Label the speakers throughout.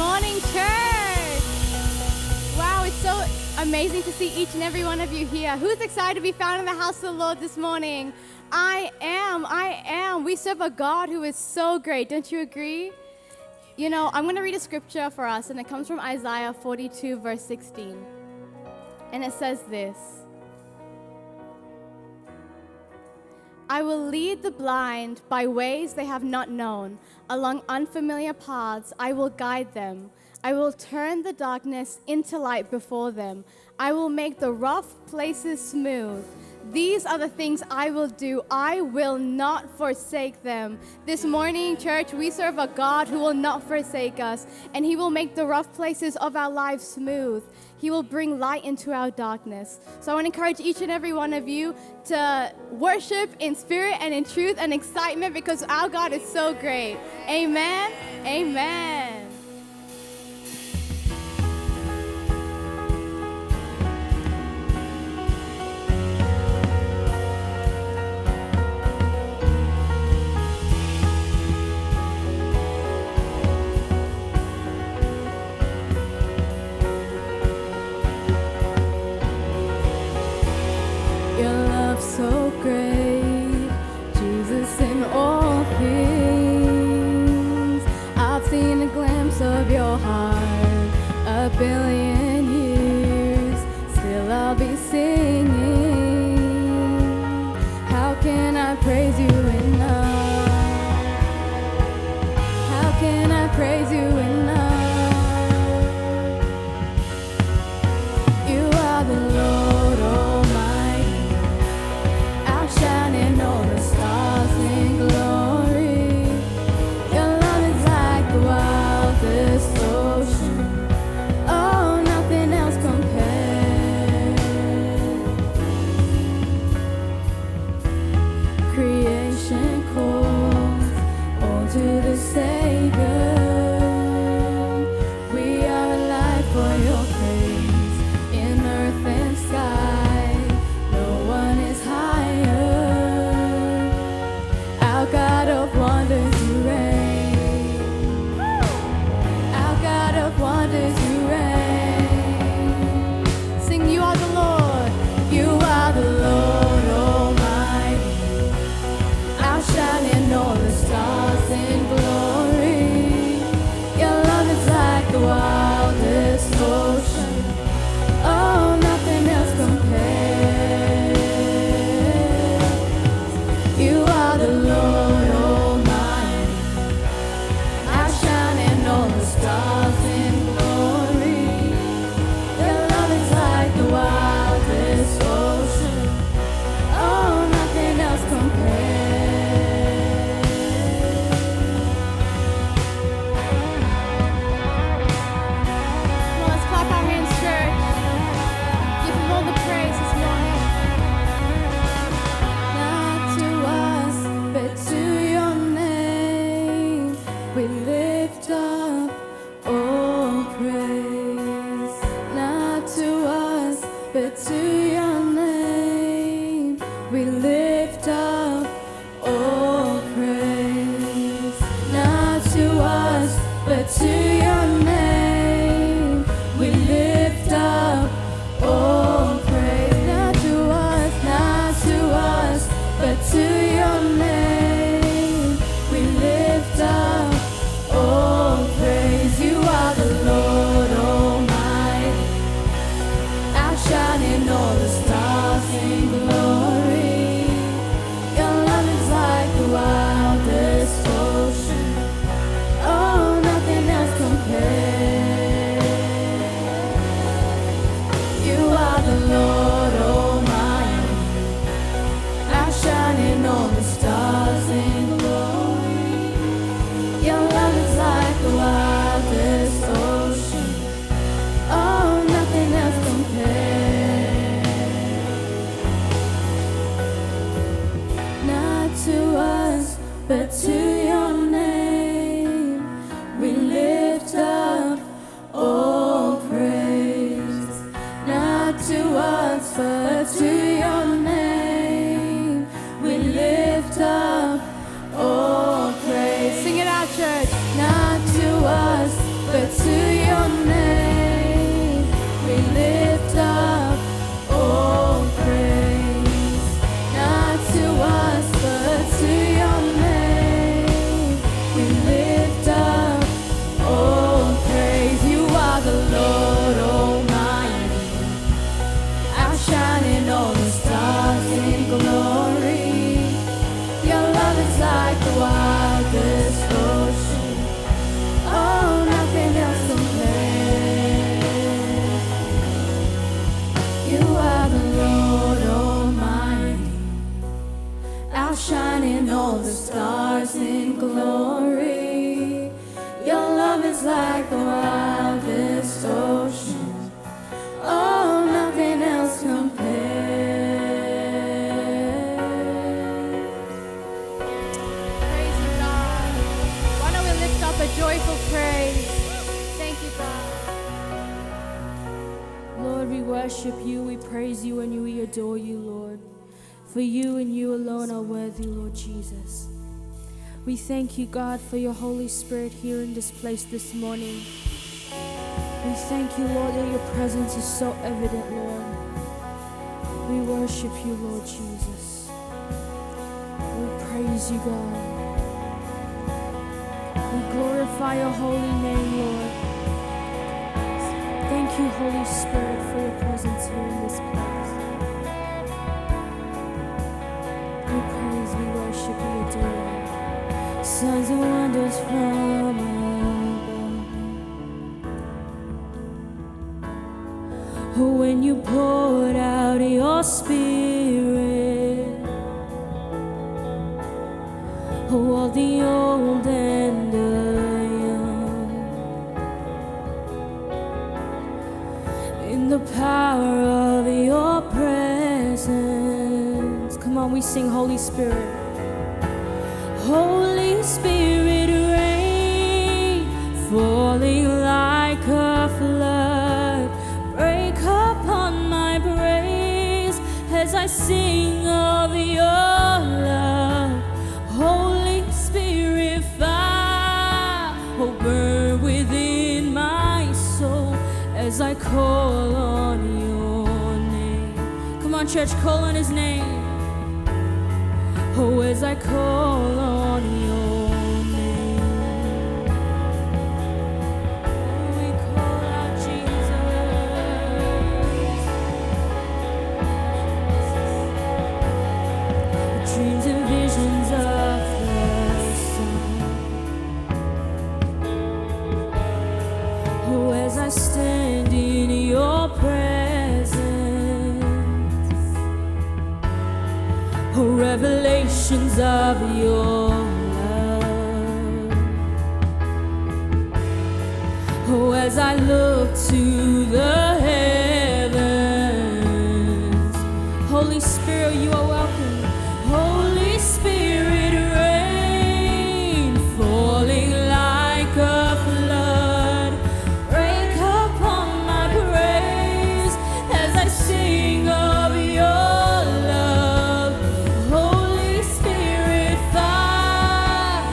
Speaker 1: morning, church. Wow, it's so amazing to see each and every one of you here. Who's excited to be found in the house of the Lord this morning? I am. We serve a God who is so great. Don't you agree? You know, I'm going to read a scripture for us, and it comes from Isaiah 42, verse 16. And it says this: I will lead the blind by ways they have not known. Along unfamiliar paths, I will guide them. I will turn the darkness into light before them. I will make the rough places smooth. These are the things I will do. I will not forsake them. This morning, church, we serve a God who will not forsake us, and He will make the rough places of our lives smooth. He will bring light into our darkness. So I want to encourage each and every one of you to worship in spirit and in truth and excitement, because our God is so great. Amen. Amen. So great, Jesus, in all things. I've seen a glimpse of your heart, a billion years. Still I'll be singing. How can I praise you enough? How can I praise you enough? You are the Lord Almighty, shining all the stars in glory. Your love is like the wildest ocean. Oh, nothing else compares. Creation calls all to the Savior. We are alive for your praise in earth and sky. No one is higher. Our God of wonders, you reign. Our God of wonders, you reign. Sing, you are the Lord. You are the Lord Almighty, outshining all the stars in glory. Your love is like the wildest ocean. Oh, nothing else compares. You are the Lord Almighty, outshining all the stars in glory. Your love is like the wildest ocean. Oh, nothing else compares. Well, let's clap our hands, church. Give Him all the praise this morning. Not to us, but to your name, we lift up all praise. Not to us, but to your name, we lift up all praise. Not to us, but to your name, we lift up all praise. Not to us, but to your name, we lift up all praise. You are the Lord Almighty, outshining all the stars in glory. Your love is like the wildest ocean. Oh, nothing else compares. You are the Lord Almighty, outshining
Speaker 2: to your name. We lift up, oh, praise. You are the Lord Almighty, outshining all the stars in glory. Your love is like the wildest ocean. Oh, nothing else compares. You are the Lord Almighty, outshining all the stars in glory. Your love is like the wildest ocean. Oh, nothing else compares.
Speaker 1: Praise you, God. Why don't we lift up a joyful praise? Thank you, God.
Speaker 2: Lord, we worship you, we praise you, and we adore you, Lord. For you and you alone are worthy, Lord Jesus. We thank you, God, for your Holy Spirit here in this place this morning. We thank you, Lord, that your presence is so evident, Lord. We worship you, Lord Jesus. We praise you, God. We glorify your holy name, Lord. Thank you, Holy Spirit, for your presence here in this place. We praise, we worship, we adore you. Signs and wonders from above. Oh, when you poured out your Spirit, oh, all the old and the young, in the power of your presence. Come on, we sing Holy Spirit. Holy Spirit, rain, falling like a flood. Break upon my praise as I sing of your love. Holy Spirit, fire, oh, burn within my soul as I call on your name. Come on, church, call on his name. Oh, as I call on your name, we call out Jesus. Dreams and visions of the sun. Oh, as I stand in your presence. Oh, revelations of your love. Oh, as I look to the heavens. Holy Spirit, you are welcome. Holy Spirit, rain, falling like a flood. Break upon my praise as I sing of your love. Holy Spirit, fire,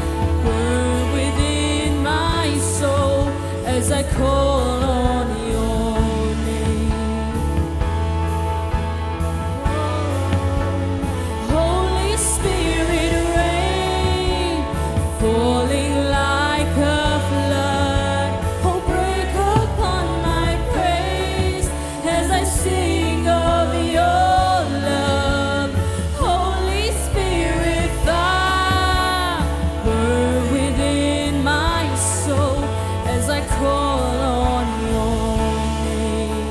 Speaker 2: burn within my soul as I call on your name. Holy Spirit, rain, falling like a flood. Oh, break upon my praise as I sing of your love. Holy Spirit, fire, burn within my soul as I call on your name.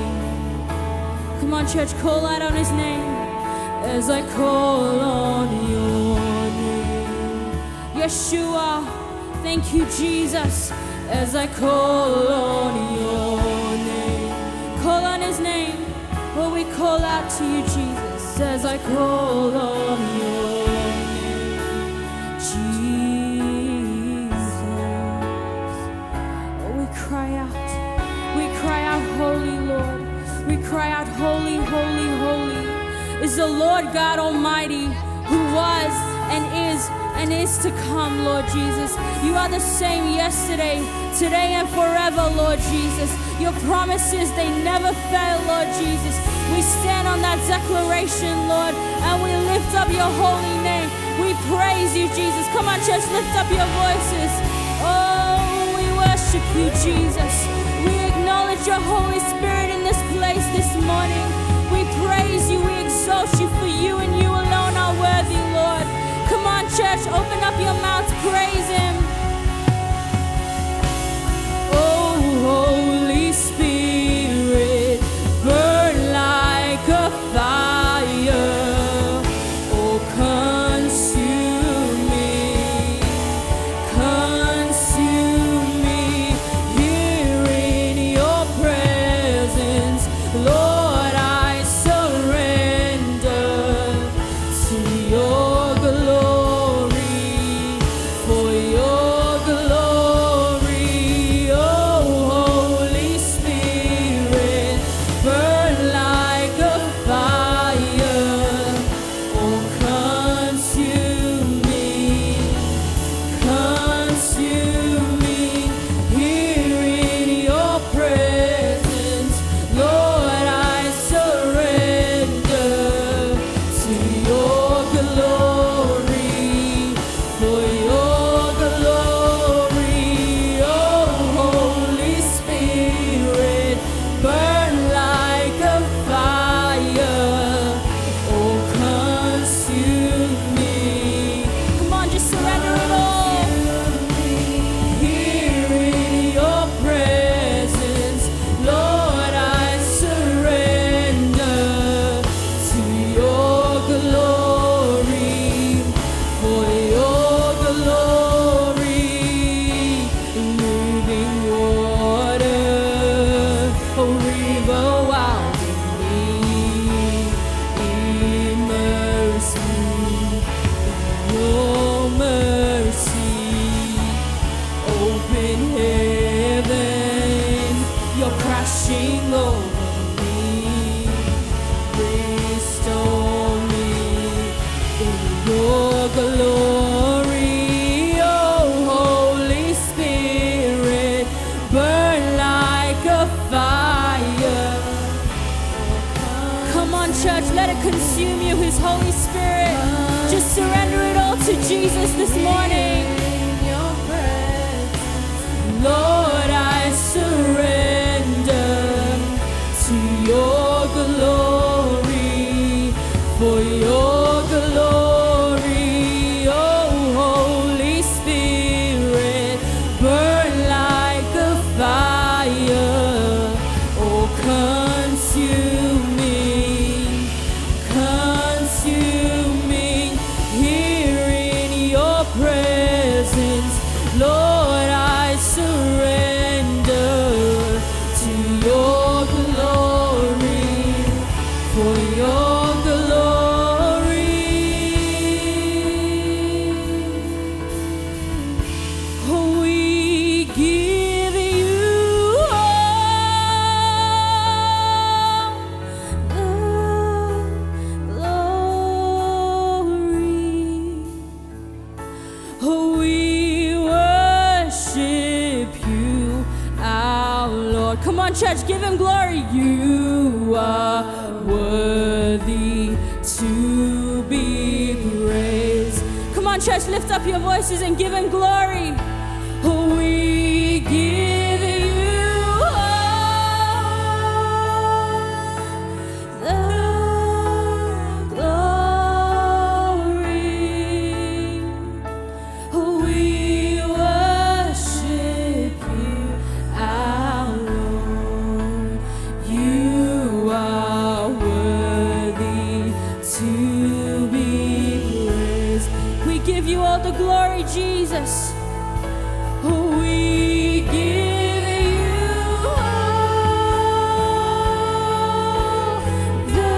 Speaker 2: Come on, church, call out on his name. As I call on your name. Yeshua, thank you, Jesus. As I call on your name. Call on his name. Oh, we call out to you, Jesus. As I call on your name. Jesus. Oh, we cry out, holy Lord. We cry out, holy, holy, holy is the Lord God Almighty, who was and is to come, Lord Jesus. You are the same yesterday, today, and forever, Lord Jesus. Your promises, they never fail, Lord Jesus. We stand on that declaration, Lord, and we lift up your holy name. We praise you, Jesus. Come on, church, lift up your voices. Oh, we worship you, Jesus. We acknowledge your Holy Spirit in this place this morning. We praise you, we exalt you, for you and you alone are worthy, Lord. Come on, church, open up your mouths, praise him. Oh, Holy Spirit, burn like a fire. Oh, consume me here in your presence. Lord, I surrender to your glory, for your glory. Oh, Holy Spirit, burn like a fire. Oh, consume me here in your presence. Lord, I surrender to your glory, for your glory. Oh, Holy Spirit, burn like a fire. Oh, consume me. Come on, just surrender it all. Here in your presence, Lord, I surrender to your glory, for your glory. Living water, a river wild in me. Immerse me in your mercy. Open heaven, you're crashing over me. Restore me in your glory. Oh, Holy Spirit, burn like a fire. Come on, church, let it consume you, his Holy Spirit. Just surrender it all to Jesus this morning. Lord, I surrender to your glory, for your glory. Oh, Holy Spirit, burn like a fire. Oh, consuming here in your presence. Lord, I surrender to your glory, for your glory. Oh, we give you all the glory. Oh, we worship you, our Lord. Come on, church, give him glory. You are worthy to be praised. Come on, church, lift up your voices and give him glory. Oh, we give you all the glory. Oh, we worship you, our Lord. You are worthy to be praised. We give you all the glory, Jesus. Oh, we give you all the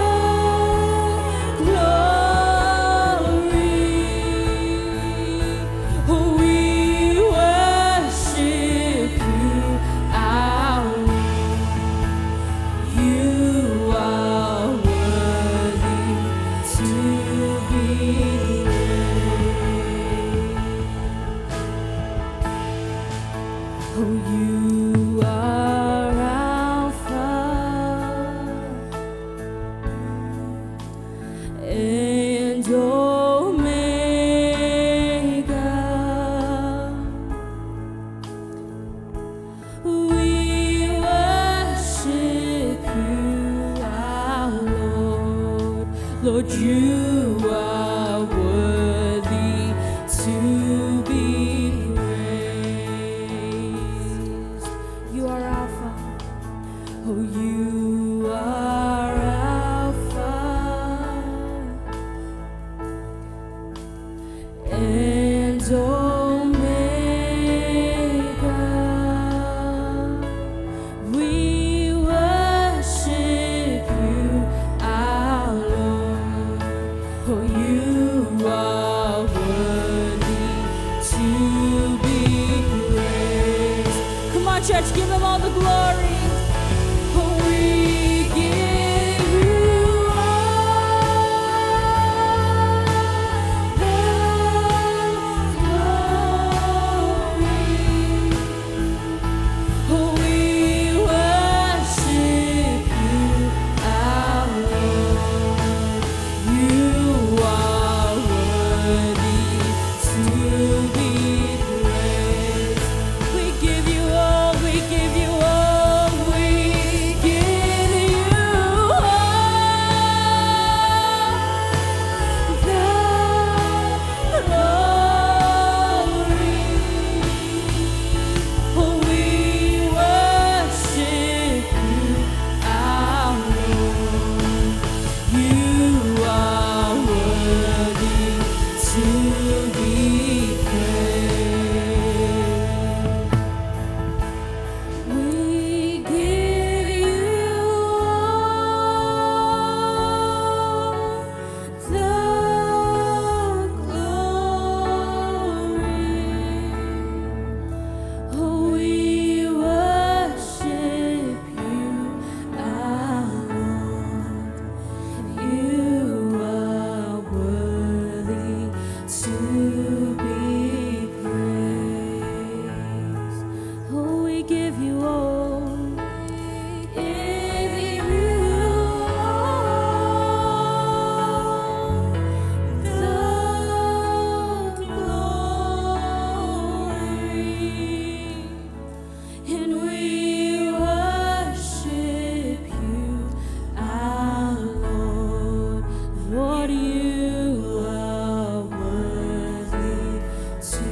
Speaker 2: glory. Oh, we worship you, our Lord. You are worthy to be praised. Omega. We worship you, our Lord, for you are worthy to be praised. Come on, church, give him all the glory. We give you all the glory. We worship you, our Lord. You are worthy to be praised. We give you all, we give you all, we give you all the glory. We worship you, our Lord. You are worthy to be praised. We give you all the glory. We worship you, our Lord. You are worthy to be praised. We give you all. Give you all the glory. And we worship you, our Lord. Lord, you are worthy to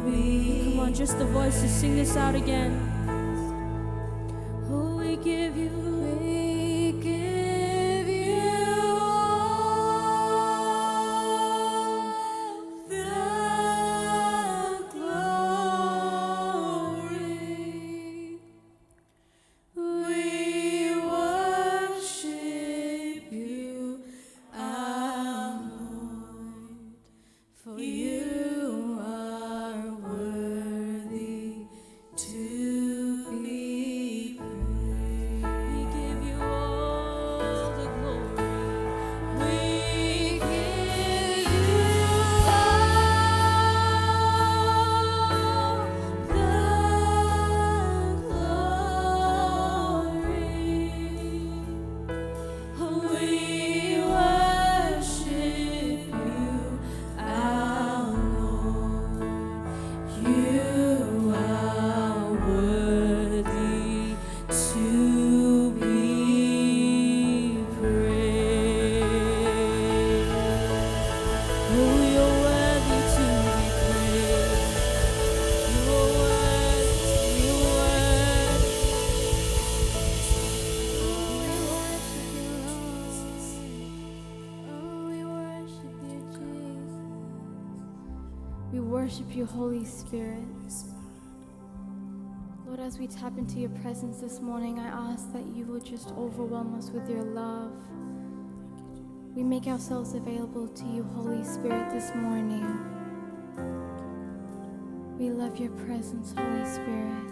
Speaker 2: be. Come on, just the voices, sing this out again. Oh, we give you all the glory. We worship you, our Lord, for you are worthy to be praised. We give you all the glory. We give you all the glory. We worship you, our Lord. You are worthy to be praised. Oh, you're worthy to be praised. You are worthy, you are worthy.
Speaker 1: We worship you, Holy Spirit. Lord, as we tap into your presence this morning, I ask that you will just overwhelm us with your love. We make ourselves available to you, Holy Spirit, this morning. We love your presence, Holy Spirit,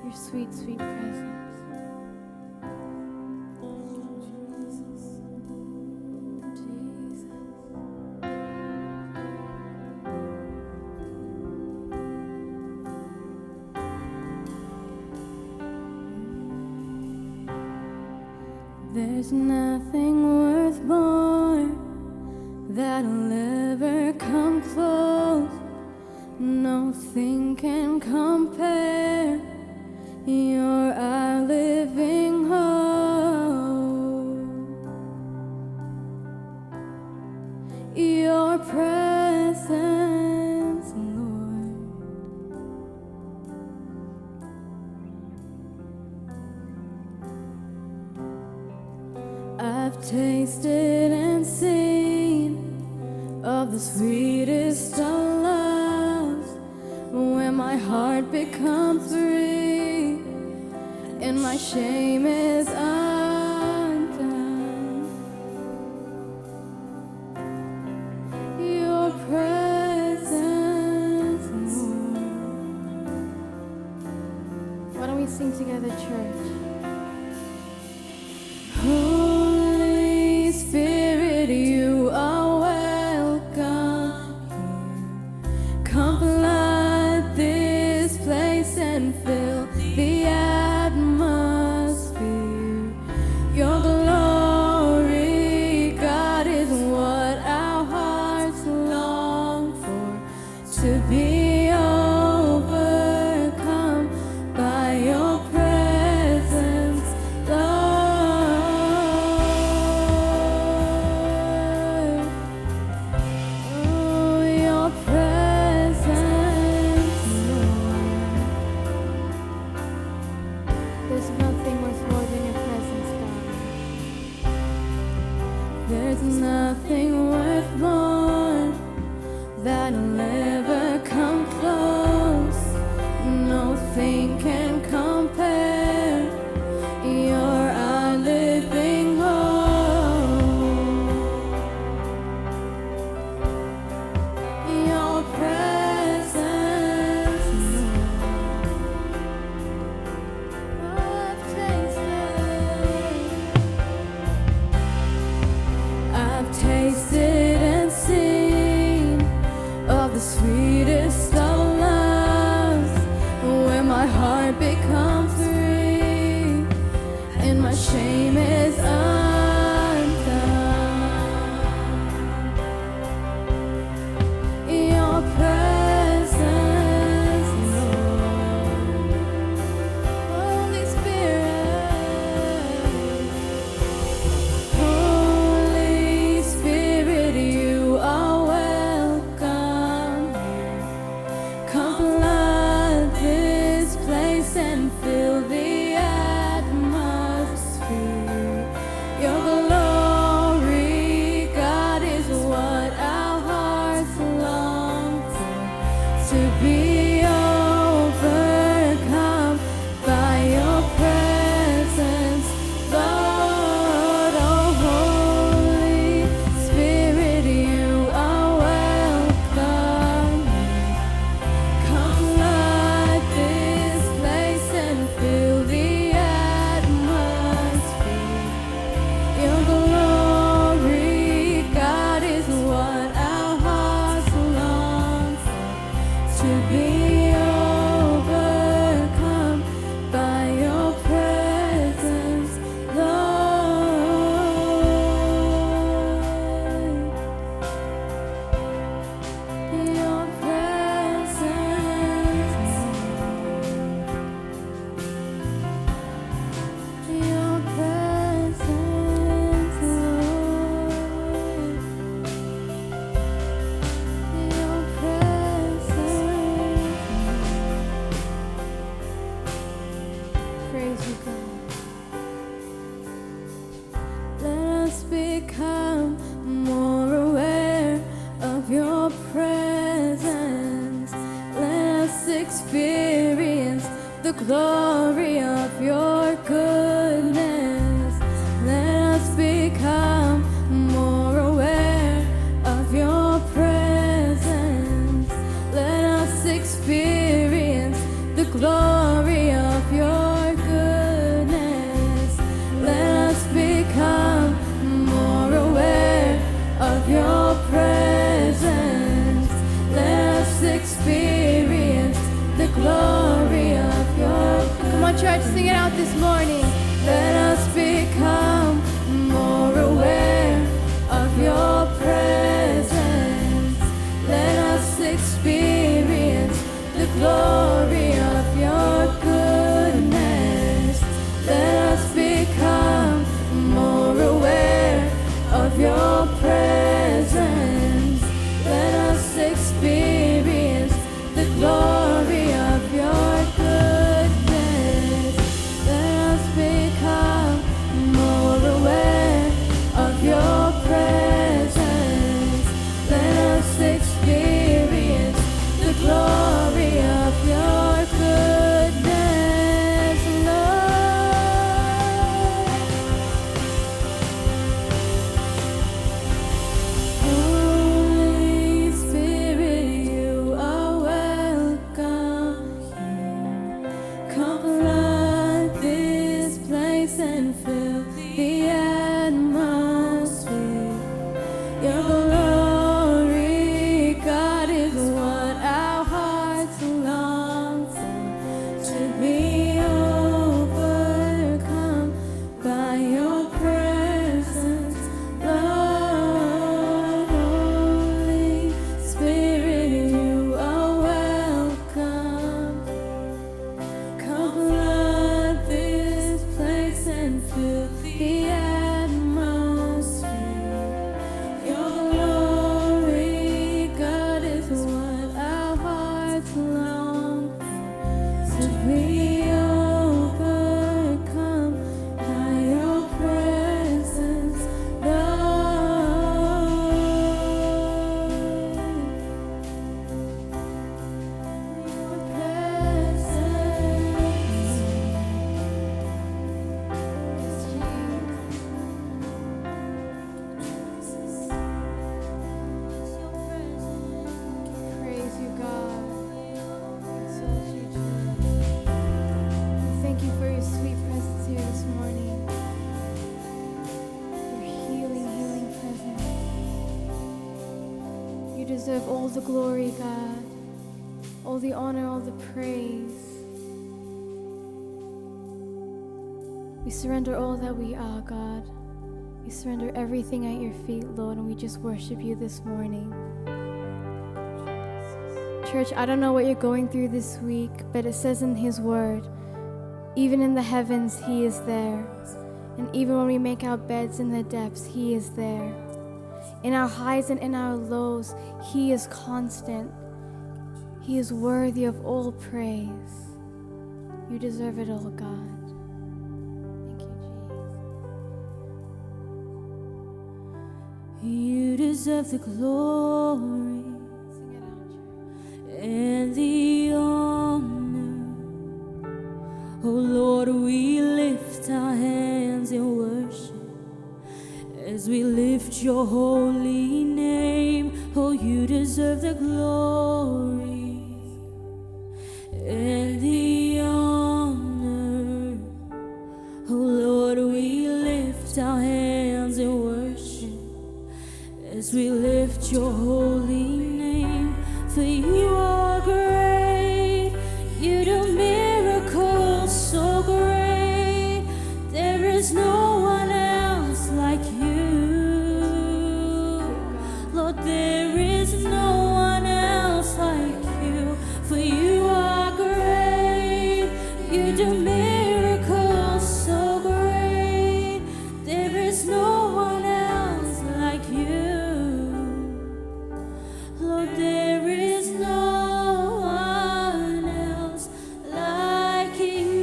Speaker 1: your sweet, sweet presence. There's nothing worth more that'll ever come close. Nothing can compare. You're our living hope. Your presence, Lord. I've tasted and seen of the sweetest of love. heart becomes free, and my shame is undone. Your presence, Lord. Why don't we sing together, church? Holy Spirit, you are welcome here. Come flood this place and fill the atmosphere. Your glory, God, is what our hearts long for, to be overcome by your presence, Lord. Oh, your presence, Lord. There's nothing worth more than your presence, God. There's nothing worth more that'll ever come close. Nothing can compare. You're our living hope. Your presence, Lord. I've tasted and seen of the sweetest of loves, when my heart becomes free and my shame is undone. Your presence, Lord. Holy Spirit, Holy Spirit, you are welcome here. Come flood this place and fill the atmosphere. Your glory, God, is what our hearts long for, to be overcome by your presence, Lord. Oh, Holy Spirit, you are welcome here. Come flood this place and fill the atmosphere. Your glory, God, is what our hearts long for, to be overcome by your presence, Lord. Your presence, your presence, Lord. Your presence. Praise you, God. Let us become more aware of your presence. Let us experience the glory of your goodness. Let us become more aware of your presence. Let us experience the glory of your goodness. Let us become more aware of your presence. Let us experience the glory of your goodness. Come on, church, sing it out this morning. Let us become more aware of your presence. Let us experience the glory of your goodness. Let us become more aware of your presence. Let us experience the glory of your goodness. Let us become deserve all the glory, God, all the honor, all the praise. We surrender all that we are, God. We surrender everything at your feet, Lord, and we just worship you this morning. Church, I don't know what you're going through this week, but it says in His Word, even in the heavens, He is there. And even when we make our beds in the depths, He is there. In our highs and in our lows, He is constant. He is worthy of all praise. You deserve it all, God. Thank you, Jesus.
Speaker 2: You deserve the glory
Speaker 1: Sing it out, church.
Speaker 2: and the honor. Oh Lord, we lift our hands in worship as we lift your holy name. Oh, you deserve the glory and the honor. Oh Lord, we lift our hands in worship as we lift your holy name. For you are great, you do miracles so great. There is no one else like you. Lord, there is no one else like you. For you are great, you do miracles so great. There is no one else like you. Lord, there is no one else like you.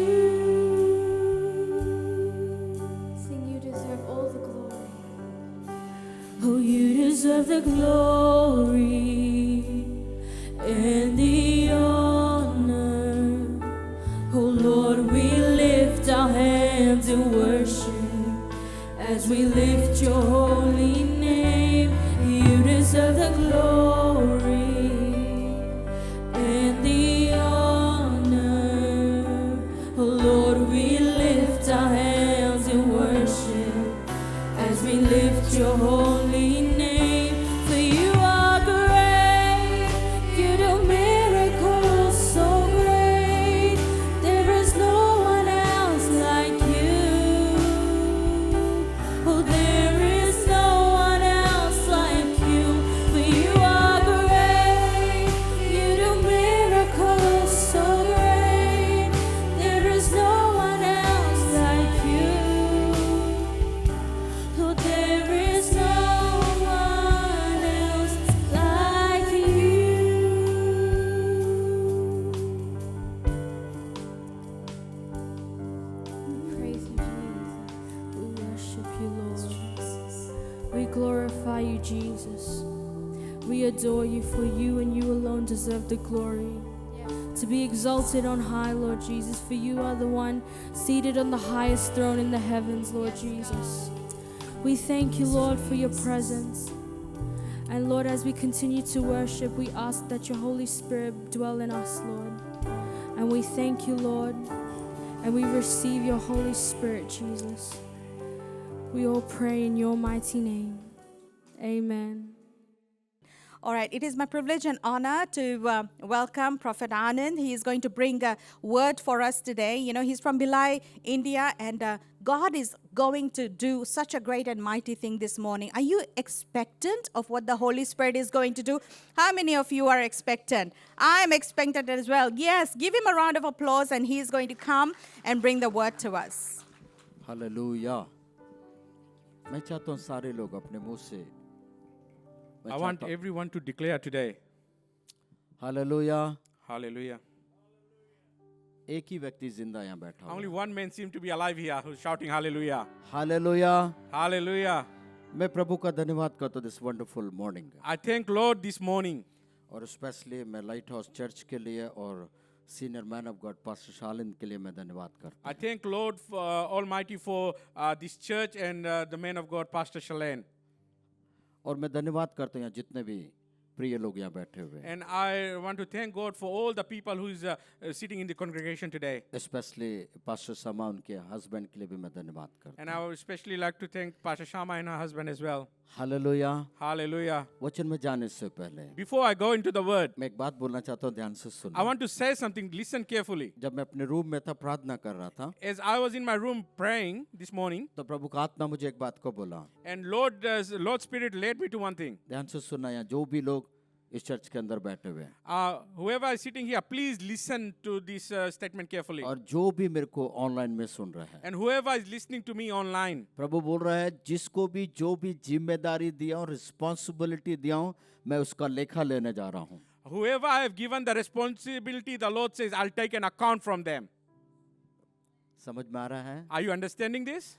Speaker 1: Sing, you deserve all the glory.
Speaker 2: Oh, you deserve the glory and the honor. Oh Lord, we lift our hands in worship as we lift your holy name. You deserve the glory and the honor. Oh Lord, we lift our hands in worship as we lift your holy name. For you are great, you do miracles so great. There is no one else like you. Oh, there is no one else like you. For you are great, you do miracles so great. There is no one else like you. Lord, there is no one else like you.
Speaker 1: Praise you, Jesus.
Speaker 2: We worship you, Lord. We glorify you, Jesus. We adore you, for you and you alone deserve the glory. To be exalted on high, Lord Jesus, for you are the one seated on the highest throne in the heavens, Lord Jesus. We thank you, Lord, for your presence. And Lord, as we continue to worship, we ask that your Holy Spirit dwell in us, Lord. And we thank you, Lord, and we receive your Holy Spirit, Jesus. We all pray in your mighty name. Amen.
Speaker 3: All right, it is my privilege and honor to welcome Prophet Anand. He is going to bring a word for us today. You know, he's from Bhilai, India, and God is going to do such a great and mighty thing this morning. Are you expectant of what the Holy Spirit is going to do? How many of you are expectant? I'm expectant as well. Yes, give him a round of applause, and he is going to come and bring the word to us.
Speaker 4: Hallelujah. मैं चाहता हूँ सारे लोग अपने मुंह से
Speaker 5: I want everyone to declare today.
Speaker 4: Hallelujah.
Speaker 5: Hallelujah.
Speaker 4: एक ही व्यक्ति जिंदा यहाँ बैठा
Speaker 5: Only
Speaker 4: हुआ
Speaker 5: one man seems to be alive here who's shouting hallelujah.
Speaker 4: Hallelujah.
Speaker 5: Hallelujah.
Speaker 4: मैं प्रभु का धन्यवाद करता हूँ this wonderful morning
Speaker 5: I thank Lord this morning.
Speaker 4: और स्पेशली मैं लाइट हाउस चर्च के लिए और senior man of God pastor Shalin के लिए मैं धन्यवाद करता
Speaker 5: I thank Lord for, Almighty for this church and the man of God, Pastor Shalain.
Speaker 4: हूँ और मैं धन्यवाद करता हूँ यहाँ जितने भी प्रिय लोग यहाँ बैठे हुए हैं
Speaker 5: And I want to thank God for all the people who is sitting in the congregation today.
Speaker 4: Specially pastor समा उनके हस्बैंड के लिए भी मैं धन्यवाद करता
Speaker 5: And I would especially like to thank Pastor Shama and her husband as well.
Speaker 4: हूँ hallelujah.
Speaker 5: Hallelujah.
Speaker 4: वचन में जाने से पहले
Speaker 5: Before I go into the word,
Speaker 4: मैं एक बात बोलना चाहता हूँ, ध्यान से
Speaker 5: I
Speaker 4: सुनो।
Speaker 5: want to say something. Listen carefully.
Speaker 4: जब मैं अपने रूम में था, प्रार्थना कर रहा था,
Speaker 5: As I was in my room praying this morning,
Speaker 4: तो प्रभु का आत्मा मुझे एक बात को बोला।
Speaker 5: and Lord Spirit led me to one thing.
Speaker 4: ध्यान से सुनना, यहाँ जो भी लोग इस चर्च के अंदर बैठे हुए हैं
Speaker 5: Whoever is sitting here, please listen to this statement carefully.
Speaker 4: और जो भी मेरे को ऑनलाइन में सुन रहा है,
Speaker 5: And whoever is listening to me online,
Speaker 4: प्रभु बोल रहा है जिसको भी जो भी जिम्मेदारी दिया हूँ, रिस्पॉन्सिबिलिटी दिया हूँ, मैं उसका लेखा लेने जा रहा हूँ।
Speaker 5: whoever I have given the responsibility, the Lord says, I'll take an account from them.
Speaker 4: समझ में आ रहा है?
Speaker 5: Are you understanding this?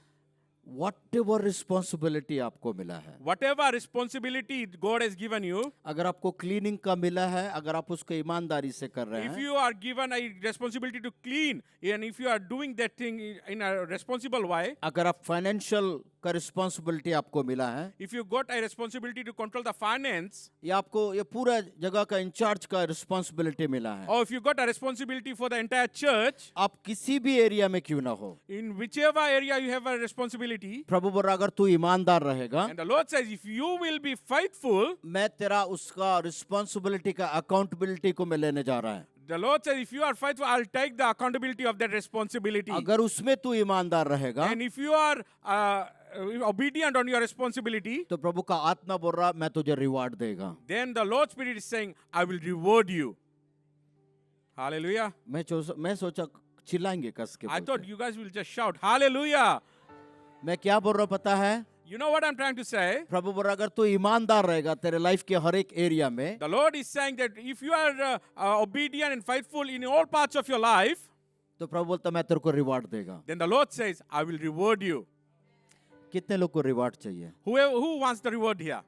Speaker 4: Whatever responsibility आपको मिला है,
Speaker 5: Whatever responsibility God has given you,
Speaker 4: अगर आपको क्लीनिंग का मिला है, अगर आप उसको ईमानदारी से कर रहे
Speaker 5: if
Speaker 4: हैं,
Speaker 5: you are given a responsibility to clean, and if you are doing that thing in a responsible way,
Speaker 4: अगर आप फाइनेंशियल का रिस्पॉन्सिबिलिटी आपको मिला है,
Speaker 5: if you got a responsibility to control the finance,
Speaker 4: या आपको ये पूरा जगह का इंचार्ज का रिस्पॉन्सिबिलिटी मिला है,
Speaker 5: or if you got a responsibility for the entire church,
Speaker 4: आप किसी भी एरिया में क्यों ना हो,
Speaker 5: in whichever area you have a responsibility,
Speaker 4: प्रभु बोल रहा अगर तू ईमानदार रहेगा,
Speaker 5: and the Lord says, if you will be faithful,
Speaker 4: मैं तेरा उसका रिस्पॉन्सिबिलिटी का अकाउंटेबिलिटी को मैं लेने जा रहा है।
Speaker 5: the Lord says, if you are faithful, I'll take the accountability of that responsibility.
Speaker 4: अगर उसमें तू ईमानदार रहेगा,
Speaker 5: And if you are obedient on your responsibility,
Speaker 4: तो प्रभु का आत्मा बोल रहा मैं तुझे रिवार्ड देगा।
Speaker 5: then the Lord Spirit is saying, I will reward you. Hallelujah.
Speaker 4: मैं सोचा चिल्लाएंगे कस के
Speaker 5: I
Speaker 4: बोल
Speaker 5: thought
Speaker 4: के।
Speaker 5: you guys will just shout, Hallelujah.
Speaker 4: मैं क्या बोल रहा हूँ पता है?
Speaker 5: You know what I'm trying to say?
Speaker 4: प्रभु बोल रहा अगर तू ईमानदार रहेगा तेरे लाइफ के हर एक एरिया में,
Speaker 5: The Lord is saying that if you are obedient and faithful in all parts of your life,
Speaker 4: तो प्रभु बोलता मैं तेरे को रिवार्ड देगा।
Speaker 5: then the Lord says, I will reward you.
Speaker 4: कितने लोग को रिवार्ड चाहिए?
Speaker 5: Who wants the reward here?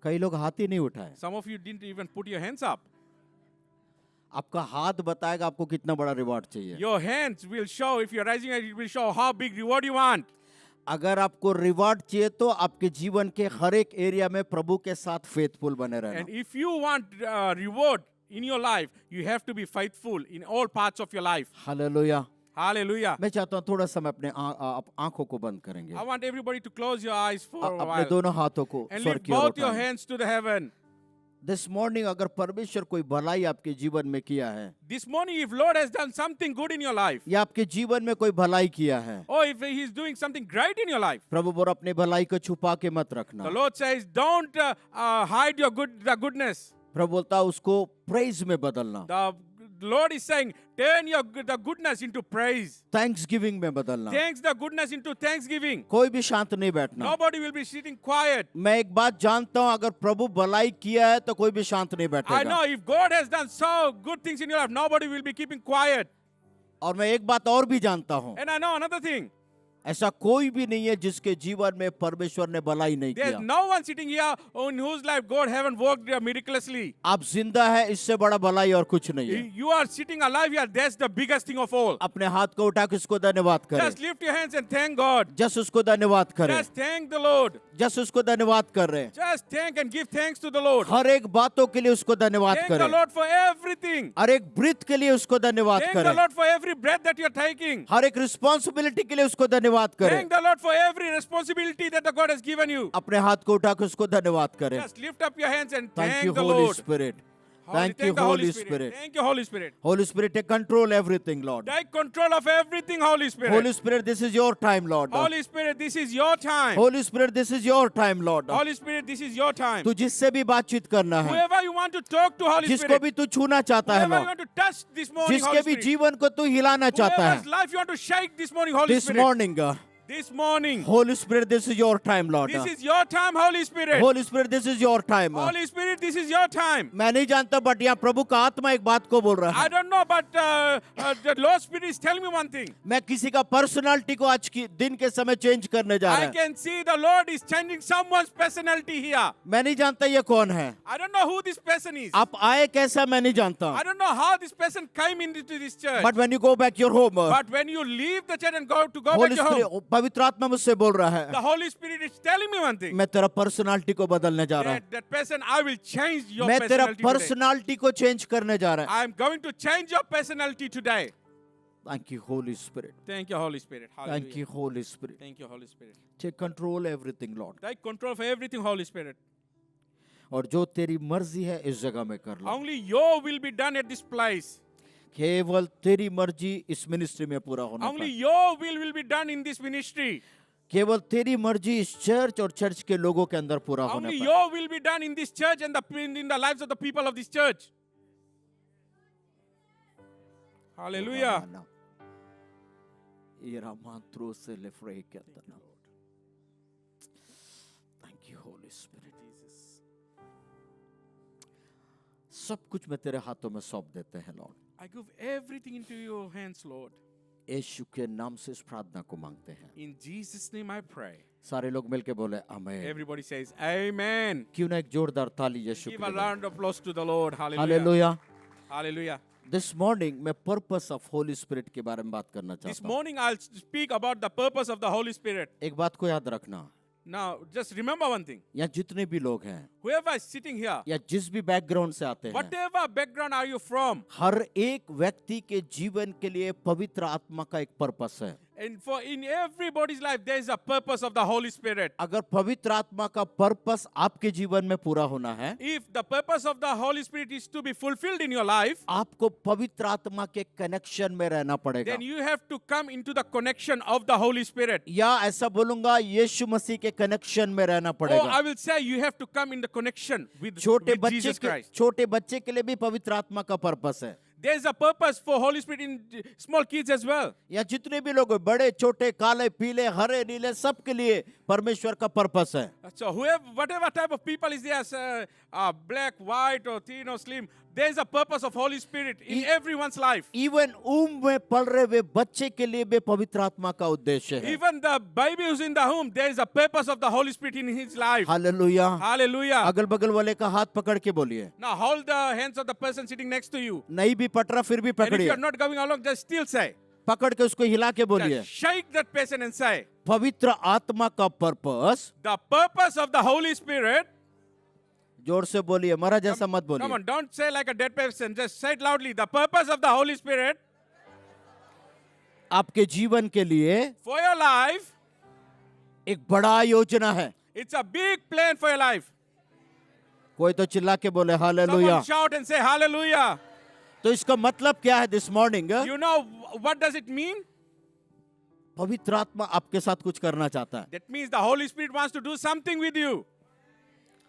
Speaker 4: कई लोग हाथ ही नहीं उठाए।
Speaker 5: Some of you didn't even put your hands up.
Speaker 4: आपका हाथ बताएगा आपको कितना बड़ा रिवार्ड चाहिए।
Speaker 5: Your hands will show, if you're raising it, it will show how big reward you want.
Speaker 4: अगर आपको रिवार्ड चाहिए तो आपके जीवन के हर एक एरिया में प्रभु के साथ फेथफुल बने रहना।
Speaker 5: And if you want reward in your life, you have to be faithful in all parts of your life.
Speaker 4: Hallelujah.
Speaker 5: Hallelujah.
Speaker 4: मैं चाहता हूँ थोड़ा समय अपने आंखों को बंद करेंगे,
Speaker 5: I want everybody to close your eyes for a
Speaker 4: अपने
Speaker 5: while
Speaker 4: दोनों हाथों को
Speaker 5: and
Speaker 4: स्वर्ग
Speaker 5: lift
Speaker 4: की ओर
Speaker 5: both your
Speaker 4: उठाएं।
Speaker 5: hands to the heaven.
Speaker 4: This morning अगर परमेश्वर कोई भलाई आपके जीवन में किया है,
Speaker 5: This morning, if Lord has done something good in your life,
Speaker 4: या आपके जीवन में कोई भलाई किया है,
Speaker 5: or if He is doing something great in your life,
Speaker 4: प्रभु बोल अपनी भलाई को छुपा के मत
Speaker 5: the
Speaker 4: रखना।
Speaker 5: Lord says, don't hide the goodness.
Speaker 4: प्रभु बोलता उसको प्रेज में बदलना,
Speaker 5: The Lord is saying, turn the goodness into praise.
Speaker 4: Thanks giving में बदलना।
Speaker 5: Thanks the goodness into thanksgiving.
Speaker 4: कोई भी शांत नहीं बैठना।
Speaker 5: Nobody will be sitting quiet.
Speaker 4: मैं एक बात जानता हूँ, अगर प्रभु भलाई किया है तो कोई भी शांत नहीं
Speaker 5: I
Speaker 4: बैठेगा।
Speaker 5: know if God has done so good things in your life, nobody will be keeping quiet.
Speaker 4: और मैं एक बात और भी जानता हूँ,
Speaker 5: And I know another thing.
Speaker 4: ऐसा कोई भी नहीं है जिसके जीवन में परमेश्वर ने भलाई नहीं
Speaker 5: There's
Speaker 4: किया।
Speaker 5: no one sitting here in whose life God haven't worked miraculously.
Speaker 4: आप जिंदा है, इससे बड़ा भलाई और कुछ नहीं है।
Speaker 5: You are sitting alive here. That's the biggest thing of all.
Speaker 4: अपने हाथ को उठा के उसको धन्यवाद करें।
Speaker 5: Just lift your hands and thank God.
Speaker 4: Just उसको धन्यवाद करें।
Speaker 5: Just thank the Lord.
Speaker 4: Just उसको धन्यवाद कर रहे हैं।
Speaker 5: Just thank and give thanks to the Lord.
Speaker 4: हर एक बातों के लिए उसको धन्यवाद
Speaker 5: Thank the
Speaker 4: करें।
Speaker 5: Lord for everything.
Speaker 4: हर एक ब्रीथ के लिए उसको धन्यवाद
Speaker 5: Thank the
Speaker 4: करें।
Speaker 5: Lord for every breath that you're taking.
Speaker 4: हर एक रिस्पॉन्सिबिलिटी के लिए उसको धन्यवाद करें।
Speaker 5: Thank the Lord for every responsibility that the God has given you.
Speaker 4: अपने हाथ को उठा के उसको धन्यवाद करें।
Speaker 5: Just lift up your hands and
Speaker 4: thank
Speaker 5: thank
Speaker 4: you
Speaker 5: the
Speaker 4: Holy
Speaker 5: Lord.
Speaker 4: Spirit,
Speaker 5: Holy-
Speaker 4: thank you
Speaker 5: thank the
Speaker 4: Holy
Speaker 5: Holy Spirit.
Speaker 4: Spirit.
Speaker 5: Thank you, Holy Spirit.
Speaker 4: Holy Spirit take control everything Lord.
Speaker 5: Take control of everything, Holy Spirit.
Speaker 4: Holy Spirit this is your time Lord.
Speaker 5: Holy Spirit, this is your time.
Speaker 4: Holy Spirit this is your time Lord.
Speaker 5: Holy Spirit, this is your time.
Speaker 4: तू जिससे भी बातचीत करना है,
Speaker 5: Whoever you want to talk to, Holy
Speaker 4: जिसको
Speaker 5: Spirit.
Speaker 4: भी तू छूना चाहता है
Speaker 5: Whoever you
Speaker 4: Lord,
Speaker 5: want to touch this morning,
Speaker 4: जिसके
Speaker 5: Holy
Speaker 4: भी
Speaker 5: Spirit.
Speaker 4: जीवन को तू हिलाना चाहता
Speaker 5: Whoever's
Speaker 4: है
Speaker 5: life you want to shake this morning, Holy
Speaker 4: this
Speaker 5: Spirit.
Speaker 4: Morning,
Speaker 5: This morning.
Speaker 4: Holi Spirit this is your time Lord.
Speaker 5: This is your time, Holy Spirit.
Speaker 4: Holy Spirit this is your time.
Speaker 5: Holy Spirit, this is your time.
Speaker 4: मैं नहीं जानता but यहाँ प्रभु का आत्मा एक बात को बोल रहा
Speaker 5: I
Speaker 4: है।
Speaker 5: don't know, but the Lord Spirit is telling me one thing.
Speaker 4: मैं किसी का पर्सनालिटी को आज की दिन के समय चेंज करने जा
Speaker 5: I
Speaker 4: रहा है।
Speaker 5: can see the Lord is changing someone's personality here.
Speaker 4: मैं नहीं जानता ये कौन है।
Speaker 5: I don't know who this person is.
Speaker 4: आप आए कैसा मैं नहीं जानता,
Speaker 5: I don't know how this person came into this church.
Speaker 4: But when you go back your home,
Speaker 5: But when you leave the church and go back
Speaker 4: Holi
Speaker 5: to home,
Speaker 4: spirit पवित्र आत्मा मुझसे बोल रहा है,
Speaker 5: the Holy Spirit is telling me one thing.
Speaker 4: मैं तेरा personality को बदलने जा रहा हूँ।
Speaker 5: That person, I will change your
Speaker 4: मैं तेरा
Speaker 5: personality today.
Speaker 4: पर्सनालिटी को चेंज करने जा रहा है।
Speaker 5: I am going to change your personality today.
Speaker 4: Thank you, Holy Spirit.
Speaker 5: Thank you, Holy Spirit. Hallelujah.
Speaker 4: Thank you, Holy Spirit.
Speaker 5: Thank you, Holy Spirit.
Speaker 4: Take control everything, Lord.
Speaker 5: Take control for everything, Holy Spirit.
Speaker 4: और जो तेरी मर्जी है इस जगह में कर लो.
Speaker 5: Only your will be done at this place.
Speaker 4: केवल तेरी मर्जी इस मिनिस्ट्री में पूरा होना
Speaker 5: Only
Speaker 4: पाए.
Speaker 5: your will be done in this ministry.
Speaker 4: केवल तेरी मर्जी इस चर्च और चर्च के लोगों के अंदर पूरा होना
Speaker 5: Only
Speaker 4: पाए.
Speaker 5: your will be done in this church and in the lives of the people of this church. Hallelujah.
Speaker 4: Thank you, Holy Spirit. सब कुछ मैं तेरे हाथों में सौंप देते हैं, Lord.
Speaker 5: I give everything into your hands, Lord.
Speaker 4: यीशु के नाम से इस प्रार्थना को मांगते हैं.
Speaker 5: In Jesus' name I pray.
Speaker 4: सारे लोग मिलके बोले आमीन.
Speaker 5: Everybody says Amen.
Speaker 4: क्यों ना एक जोरदार ताली यीशु
Speaker 5: Give
Speaker 4: के
Speaker 5: a
Speaker 4: लिए.
Speaker 5: round of applause to the Lord. Hallelujah.
Speaker 4: Hallelujah.
Speaker 5: Hallelujah.
Speaker 4: This morning मैं पर्पस ऑफ होली स्पिरिट के बारे में बात करना
Speaker 5: This
Speaker 4: चाहता हूँ.
Speaker 5: morning I'll speak about the purpose of the Holy Spirit.
Speaker 4: एक बात को याद रखना,
Speaker 5: Now, just remember one thing.
Speaker 4: यहाँ जितने भी लोग हैं
Speaker 5: Whoever is sitting here,
Speaker 4: या जिस भी बैकग्राउंड से आते हैं,
Speaker 5: whatever background are you from,
Speaker 4: हर एक व्यक्ति के जीवन के लिए पवित्र आत्मा का एक पर्पस है.
Speaker 5: and for in everybody's life there is a purpose of the Holy Spirit.
Speaker 4: अगर पवित्र आत्मा का पर्पस आपके जीवन में पूरा होना है,
Speaker 5: If the purpose of the Holy Spirit is to be fulfilled in your life,
Speaker 4: आपको पवित्र आत्मा के कनेक्शन में रहना पड़ेगा.
Speaker 5: then you have to come into the connection of the Holy Spirit.
Speaker 4: या ऐसा बोलूंगा, यीशु मसीह के कनेक्शन में रहना
Speaker 5: Or
Speaker 4: पड़ेगा.
Speaker 5: I will say you have to come in the connection with Jesus Christ.
Speaker 4: छोटे बच्चे के लिए भी पवित्र आत्मा का पर्पस है.
Speaker 5: There is a purpose for Holy Spirit in small kids as well.
Speaker 4: या जितने भी लोग हैं, बड़े छोटे काले पीले हरे नीले, सबके लिए परमेश्वर का पर्पस है.
Speaker 5: So whatever type of people is there, black, white, or thin or slim, there is a purpose of Holy Spirit in everyone's life.
Speaker 4: Even में पल रहे हुए बच्चे के लिए भी पवित्र आत्मा का उद्देश्य है.
Speaker 5: Even the baby who's in the womb, there is a purpose of the Holy Spirit in his life.
Speaker 4: Hallelujah.
Speaker 5: Hallelujah.
Speaker 4: अगल बगल वाले का हाथ पकड़ के बोलिए.
Speaker 5: Now hold the hands of the person sitting next to you.
Speaker 4: नहीं भी पट रहा फिर भी
Speaker 5: And if
Speaker 4: पकड़िए.
Speaker 5: you're not going along, just still say.
Speaker 4: पकड़ के उसको हिला के बोलिए.
Speaker 5: Just shake that person and say,
Speaker 4: पवित्र आत्मा का purpose.
Speaker 5: the purpose of the Holy Spirit.
Speaker 4: जोर से बोलिए, मरा जैसा मत
Speaker 5: Come
Speaker 4: बोलिए.
Speaker 5: on, don't say like a dead person. Just say it loudly. The purpose of the Holy Spirit
Speaker 4: आपके जीवन के लिए
Speaker 5: for your life,
Speaker 4: एक बड़ा योजना है.
Speaker 5: it's a big plan for your life.
Speaker 4: कोई तो चिल्ला के बोले
Speaker 5: Someone
Speaker 4: hallelujah.
Speaker 5: shout and say hallelujah.
Speaker 4: तो इसका मतलब क्या है this morning?
Speaker 5: You know what does it mean?
Speaker 4: पवित्र आत्मा आपके साथ कुछ करना चाहता है.
Speaker 5: That means the Holy Spirit wants to do something with you.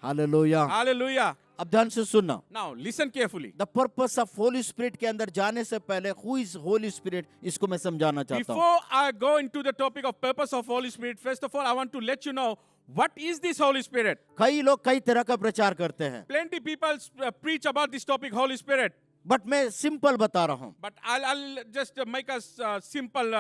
Speaker 4: Hallelujah.
Speaker 5: Hallelujah.
Speaker 4: अब ध्यान से सुनना.
Speaker 5: Now listen carefully.
Speaker 4: The purpose of Holy spirit के अंदर जाने से पहले हु इज होली स्पिरिट, इसको मैं समझाना चाहता हूँ.
Speaker 5: Before I go into the topic of purpose of Holy Spirit, first of all, I want to let you know what is this Holy Spirit.
Speaker 4: कई लोग कई तरह का प्रचार करते हैं,
Speaker 5: Plenty people preach about this topic, Holy Spirit.
Speaker 4: But मैं simple बता रहा हूँ.
Speaker 5: But I'll just make a simple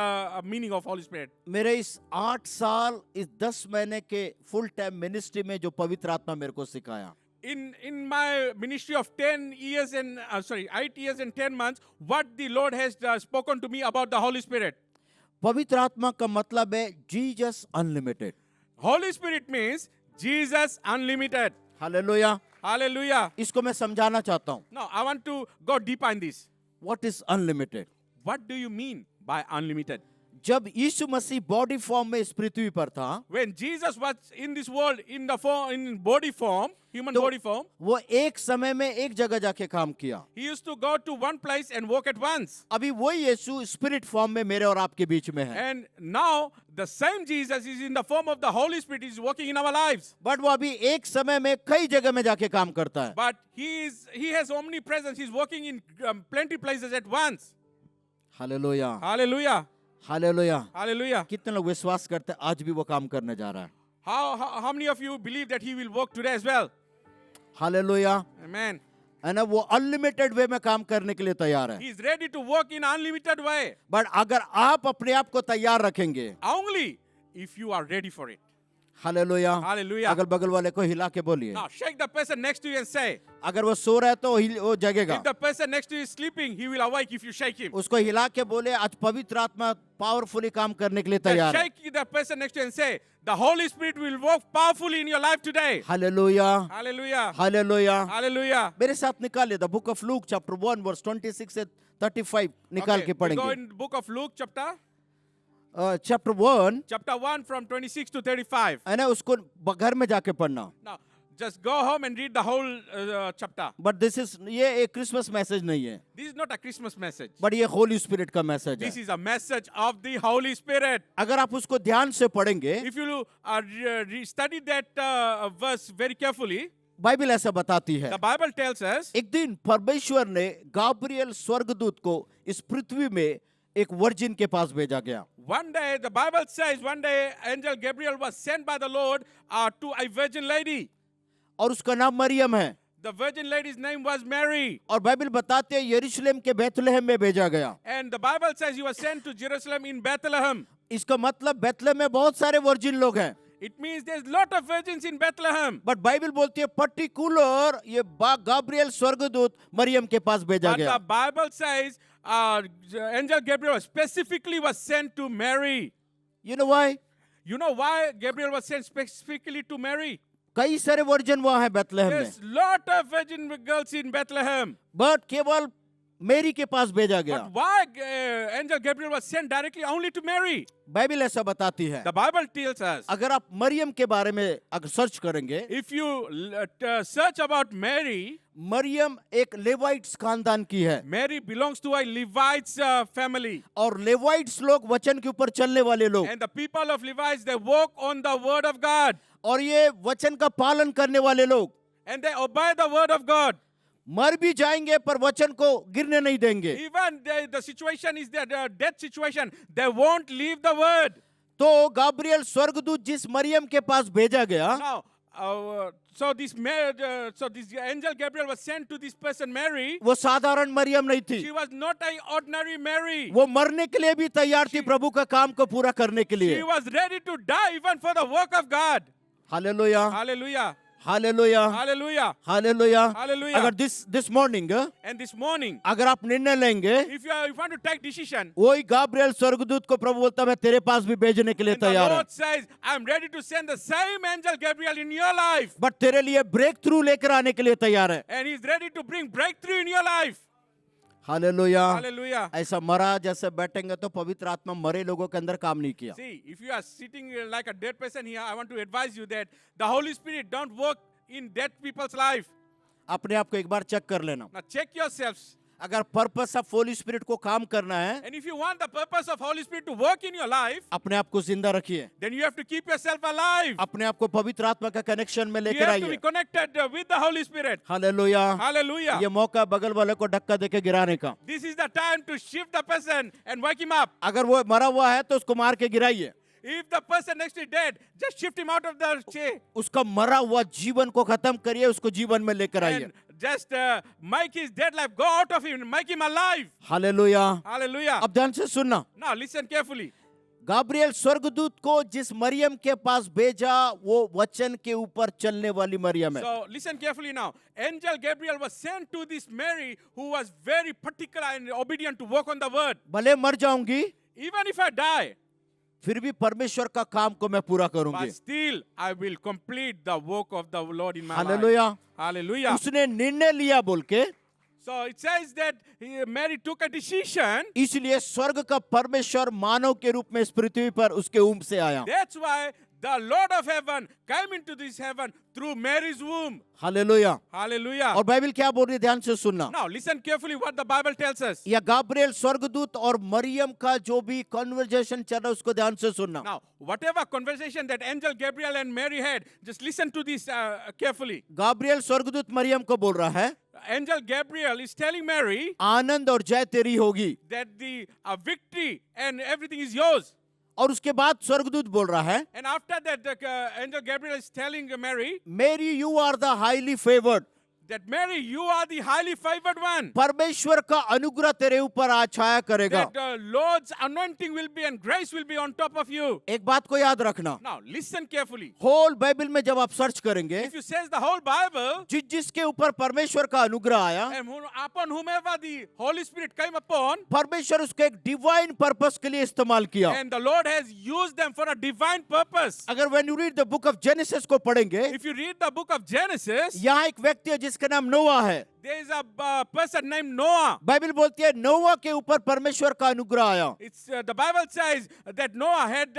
Speaker 5: meaning of Holy Spirit.
Speaker 4: मेरे इस 8 साल इस 10 महीने के फुल टाइम मिनिस्ट्री में जो पवित्र आत्मा मेरे को सिखाया,
Speaker 5: In my ministry of 10 years and 8 years and 10 months, what the Lord has spoken to me about the Holy Spirit.
Speaker 4: पवित्र आत्मा का मतलब है Jesus unlimited.
Speaker 5: Holy Spirit means Jesus unlimited.
Speaker 4: Hallelujah.
Speaker 5: Hallelujah.
Speaker 4: इसको मैं समझाना चाहता हूँ.
Speaker 5: Now I want to go deeper in this.
Speaker 4: What is unlimited?
Speaker 5: What do you mean by unlimited?
Speaker 4: जब यीशु मसीह बॉडी फॉर्म में इस पृथ्वी पर था,
Speaker 5: When Jesus was in this world in body form, human
Speaker 4: तो
Speaker 5: body form,
Speaker 4: वो एक समय में एक जगह जाके काम किया.
Speaker 5: he used to go to one place and walk at once.
Speaker 4: अभी वही यीशु स्पिरिट फॉर्म में मेरे और आपके बीच में है.
Speaker 5: And now the same Jesus is in the form of the Holy Spirit, is working in our lives.
Speaker 4: But वो अभी एक समय में कई जगह में जाके काम करता है.
Speaker 5: But he has omnipresence. He's working in plenty places at once.
Speaker 4: Hallelujah.
Speaker 5: Hallelujah.
Speaker 4: Hallelujah.
Speaker 5: Hallelujah.
Speaker 4: कितने लोग विश्वास करते हैं आज भी वो काम करने जा रहा है?
Speaker 5: How many of you believe that he will work today as well?
Speaker 4: Hallelujah.
Speaker 5: Amen.
Speaker 4: है ना, वो अनलिमिटेड वे में काम करने के लिए तैयार है.
Speaker 5: He is ready to work in unlimited way.
Speaker 4: But अगर आप अपने आप को तैयार रखेंगे,
Speaker 5: Only if you are ready for it.
Speaker 4: Hallelujah.
Speaker 5: Hallelujah.
Speaker 4: अगल बगल वाले को हिला के बोलिए।
Speaker 5: Now shake the person next to you and say,
Speaker 4: अगर वो सो रहा है तो वो जगेगा।
Speaker 5: if the person next to you is sleeping, he will awake if you shake him.
Speaker 4: उसको हिला के बोले आज पवित्र आत्मा पावरफुली काम करने के लिए
Speaker 5: Then
Speaker 4: तैयार है।
Speaker 5: shake the person next to you and say, the Holy Spirit will work powerfully in your life today.
Speaker 4: Hallelujah,
Speaker 5: Hallelujah.
Speaker 4: Hallelujah.
Speaker 5: Hallelujah.
Speaker 4: मेरे साथ निकालिए the book of Luke chapter 1 verse 26 से 35 निकाल
Speaker 5: Okay,
Speaker 4: के
Speaker 5: we go
Speaker 4: पढ़ेंगे।
Speaker 5: in book of Luke chapter
Speaker 4: chapter 1
Speaker 5: 1 from 26 to 35.
Speaker 4: है ना, उसको घर में जाके पढ़ना।
Speaker 5: Now, just go home and read the whole chapter.
Speaker 4: But this is ये एक क्रिसमस मैसेज नहीं है,
Speaker 5: This is not a Christmas message.
Speaker 4: But ये होली स्पिरिट का मैसेज
Speaker 5: This
Speaker 4: है।
Speaker 5: is a message of the Holy Spirit.
Speaker 4: अगर आप उसको ध्यान से पढ़ेंगे,
Speaker 5: If you study that verse very carefully,
Speaker 4: Bible ऐसा बताती है,
Speaker 5: the Bible tells us
Speaker 4: एक दिन परमेश्वर ने गाब्रियल स्वर्गदूत को इस पृथ्वी में एक वर्जिन के पास भेजा गया।
Speaker 5: one day, the Bible says, one day angel Gabriel was sent by the Lord to a virgin lady.
Speaker 4: और उसका नाम मरियम है।
Speaker 5: The virgin lady's name was Mary.
Speaker 4: और बाइबल बताते हैं यरूशलेम के बैतलहम में भेजा गया।
Speaker 5: And the Bible says he was sent to Jerusalem in Bethlehem.
Speaker 4: इसका मतलब बैतलहम में बहुत सारे वर्जिन लोग हैं,
Speaker 5: It means there's lot of virgins in Bethlehem.
Speaker 4: But Bible बोलती है पर्टिकुलर ये गाब्रियल स्वर्गदूत मरियम के पास भेजा
Speaker 5: But
Speaker 4: गया।
Speaker 5: the Bible says angel Gabriel specifically was sent to Mary.
Speaker 4: You know why?
Speaker 5: You know why Gabriel was sent specifically to Mary?
Speaker 4: कई सारे virgin वहां हैं बैतलहम में,
Speaker 5: There's lot of virgin girls in Bethlehem.
Speaker 4: But केवल मेरी के पास भेजा गया।
Speaker 5: But why angel Gabriel was sent directly only to Mary?
Speaker 4: Bible ऐसा बताती है।
Speaker 5: The Bible tells us,
Speaker 4: अगर आप मरियम के बारे में अगर सर्च करेंगे,
Speaker 5: if you search about Mary,
Speaker 4: Maryam एक लेवाइट्स खानदान की है,
Speaker 5: Mary belongs to a Levites family.
Speaker 4: और लेवाइट्स लोग वचन के ऊपर चलने वाले लोग,
Speaker 5: And the people of Levites, they walk on the word of God.
Speaker 4: और ये वचन का पालन करने वाले लोग
Speaker 5: And they obey the word of God.
Speaker 4: मर भी जाएंगे पर वचन को गिरने नहीं देंगे।
Speaker 5: Even the situation is the death situation, they won't leave the word.
Speaker 4: तो गाब्रियल स्वर्गदूत जिस मरियम के पास भेजा गया,
Speaker 5: Now, so this angel Gabriel was sent to this person Mary.
Speaker 4: वो साधारण मरियम नहीं थी,
Speaker 5: She was not an ordinary Mary.
Speaker 4: वो मरने के लिए भी तैयार थी प्रभु का काम को पूरा करने के लिए।
Speaker 5: She was ready to die even for the work of God.
Speaker 4: Hallelujah,
Speaker 5: Hallelujah.
Speaker 4: Hallelujah,
Speaker 5: Hallelujah.
Speaker 4: Hallelujah.
Speaker 5: Hallelujah.
Speaker 4: अगर this morning
Speaker 5: And this morning,
Speaker 4: अगर आप निर्णय लेंगे,
Speaker 5: if you want to take decision,
Speaker 4: वही गाब्रियल स्वर्गदूत को प्रभु बोलता मैं तेरे पास भी भेजने के लिए
Speaker 5: and the
Speaker 4: तैयार हूं,
Speaker 5: Lord says, I'm ready to send the same angel Gabriel in your life.
Speaker 4: But तेरे लिए ब्रेक थ्रू लेकर आने के लिए तैयार है।
Speaker 5: And he's ready to bring breakthrough in your life.
Speaker 4: Hallelujah.
Speaker 5: Hallelujah.
Speaker 4: ऐसा मरा जैसे बैठेंगे तो पवित्र आत्मा मरे लोगों के अंदर काम नहीं किया।
Speaker 5: See, if you are sitting like a dead person here, I want to advise you that the Holy Spirit don't work in dead people's life.
Speaker 4: अपने आप को एक बार चेक कर लेना।
Speaker 5: Now check yourselves.
Speaker 4: अगर पर्पस ऑफ होली स्पिरिट को काम करना है,
Speaker 5: And if you want the purpose of Holy Spirit to work in your life,
Speaker 4: अपने आप को जिंदा रखिए,
Speaker 5: then you have to keep yourself alive.
Speaker 4: अपने आप को पवित्र आत्मा का कनेक्शन में
Speaker 5: You
Speaker 4: लेकर
Speaker 5: have to be
Speaker 4: आइए।
Speaker 5: connected with the Holy Spirit.
Speaker 4: Hallelujah.
Speaker 5: Hallelujah.
Speaker 4: ये मौका बगल वाले को धक्का देके गिराने का।
Speaker 5: This is the time to shift the person and wake him up.
Speaker 4: अगर वो मरा हुआ है तो उसको मार के गिराइए।
Speaker 5: If the person next to you dead, just shift him out of the chair
Speaker 4: उसका मरा हुआ जीवन को खत्म करिए, उसको जीवन में लेकर आइए।
Speaker 5: and just make his dead life go out of him, make him alive.
Speaker 4: Hallelujah.
Speaker 5: Hallelujah.
Speaker 4: अब ध्यान से सुनना,
Speaker 5: Now listen carefully.
Speaker 4: गाब्रियल स्वर्गदूत को जिस मरियम के पास भेजा वो वचन के ऊपर चलने वाली मरियम है।
Speaker 5: So listen carefully now. Angel Gabriel was sent to this Mary who was very particular and obedient to work on the word.
Speaker 4: भले मर जाऊंगी
Speaker 5: Even if I die,
Speaker 4: फिर भी परमेश्वर का काम को मैं पूरा करूंगी।
Speaker 5: but still I will complete the work of the Lord in my life.
Speaker 4: Hallelujah.
Speaker 5: Hallelujah.
Speaker 4: उसने निर्णय लिया बोल के,
Speaker 5: So it says that Mary took a decision.
Speaker 4: इसलिए स्वर्ग का परमेश्वर मानव के रूप में इस पृथ्वी पर उसके ऊँट से आया।
Speaker 5: That's why the Lord of heaven came into this heaven through Mary's womb.
Speaker 4: Hallelujah.
Speaker 5: Hallelujah.
Speaker 4: और बाइबल क्या बोल रही है, ध्यान से सुनना।
Speaker 5: Now listen carefully what the Bible tells us.
Speaker 4: या गाब्रियल स्वर्गदूत और मरियम का जो भी कन्वर्सेशन चल रहा है उसको ध्यान से सुनना।
Speaker 5: Now, whatever conversation that angel Gabriel and Mary had, just listen to this carefully.
Speaker 4: Gabriel स्वर्गदूत मरियम को बोल रहा है,
Speaker 5: Angel Gabriel is telling Mary
Speaker 4: आनंद और जय तेरी होगी,
Speaker 5: that the victory and everything is yours.
Speaker 4: और उसके बाद स्वर्गदूत बोल रहा है,
Speaker 5: And after that, the angel Gabriel is telling Mary
Speaker 4: Mary you are the highly favoured,
Speaker 5: that Mary, you are the highly favored one.
Speaker 4: परमेश्वर का अनुग्रह तेरे ऊपर आज छाया करेगा।
Speaker 5: That the Lord's anointing will be and grace will be on top of you.
Speaker 4: एक बात को याद रखना,
Speaker 5: Now listen carefully.
Speaker 4: Whole Bible में जब आप सर्च करेंगे,
Speaker 5: If you says the whole Bible,
Speaker 4: जिसके ऊपर परमेश्वर का अनुग्रह आया,
Speaker 5: and upon whomever the Holy Spirit came upon,
Speaker 4: परमेश्वर उसको एक डिवाइन पर्पस के लिए इस्तेमाल किया।
Speaker 5: and the Lord has used them for a divine purpose.
Speaker 4: अगर when you read the book of Genesis को पढ़ेंगे,
Speaker 5: If you read the book of Genesis,
Speaker 4: यहाँ एक व्यक्ति है जिसका नाम नोआ है।
Speaker 5: there is a person named Noah.
Speaker 4: Bible बोलती है नोआ के ऊपर परमेश्वर का अनुग्रह आया।
Speaker 5: It's the Bible says that Noah had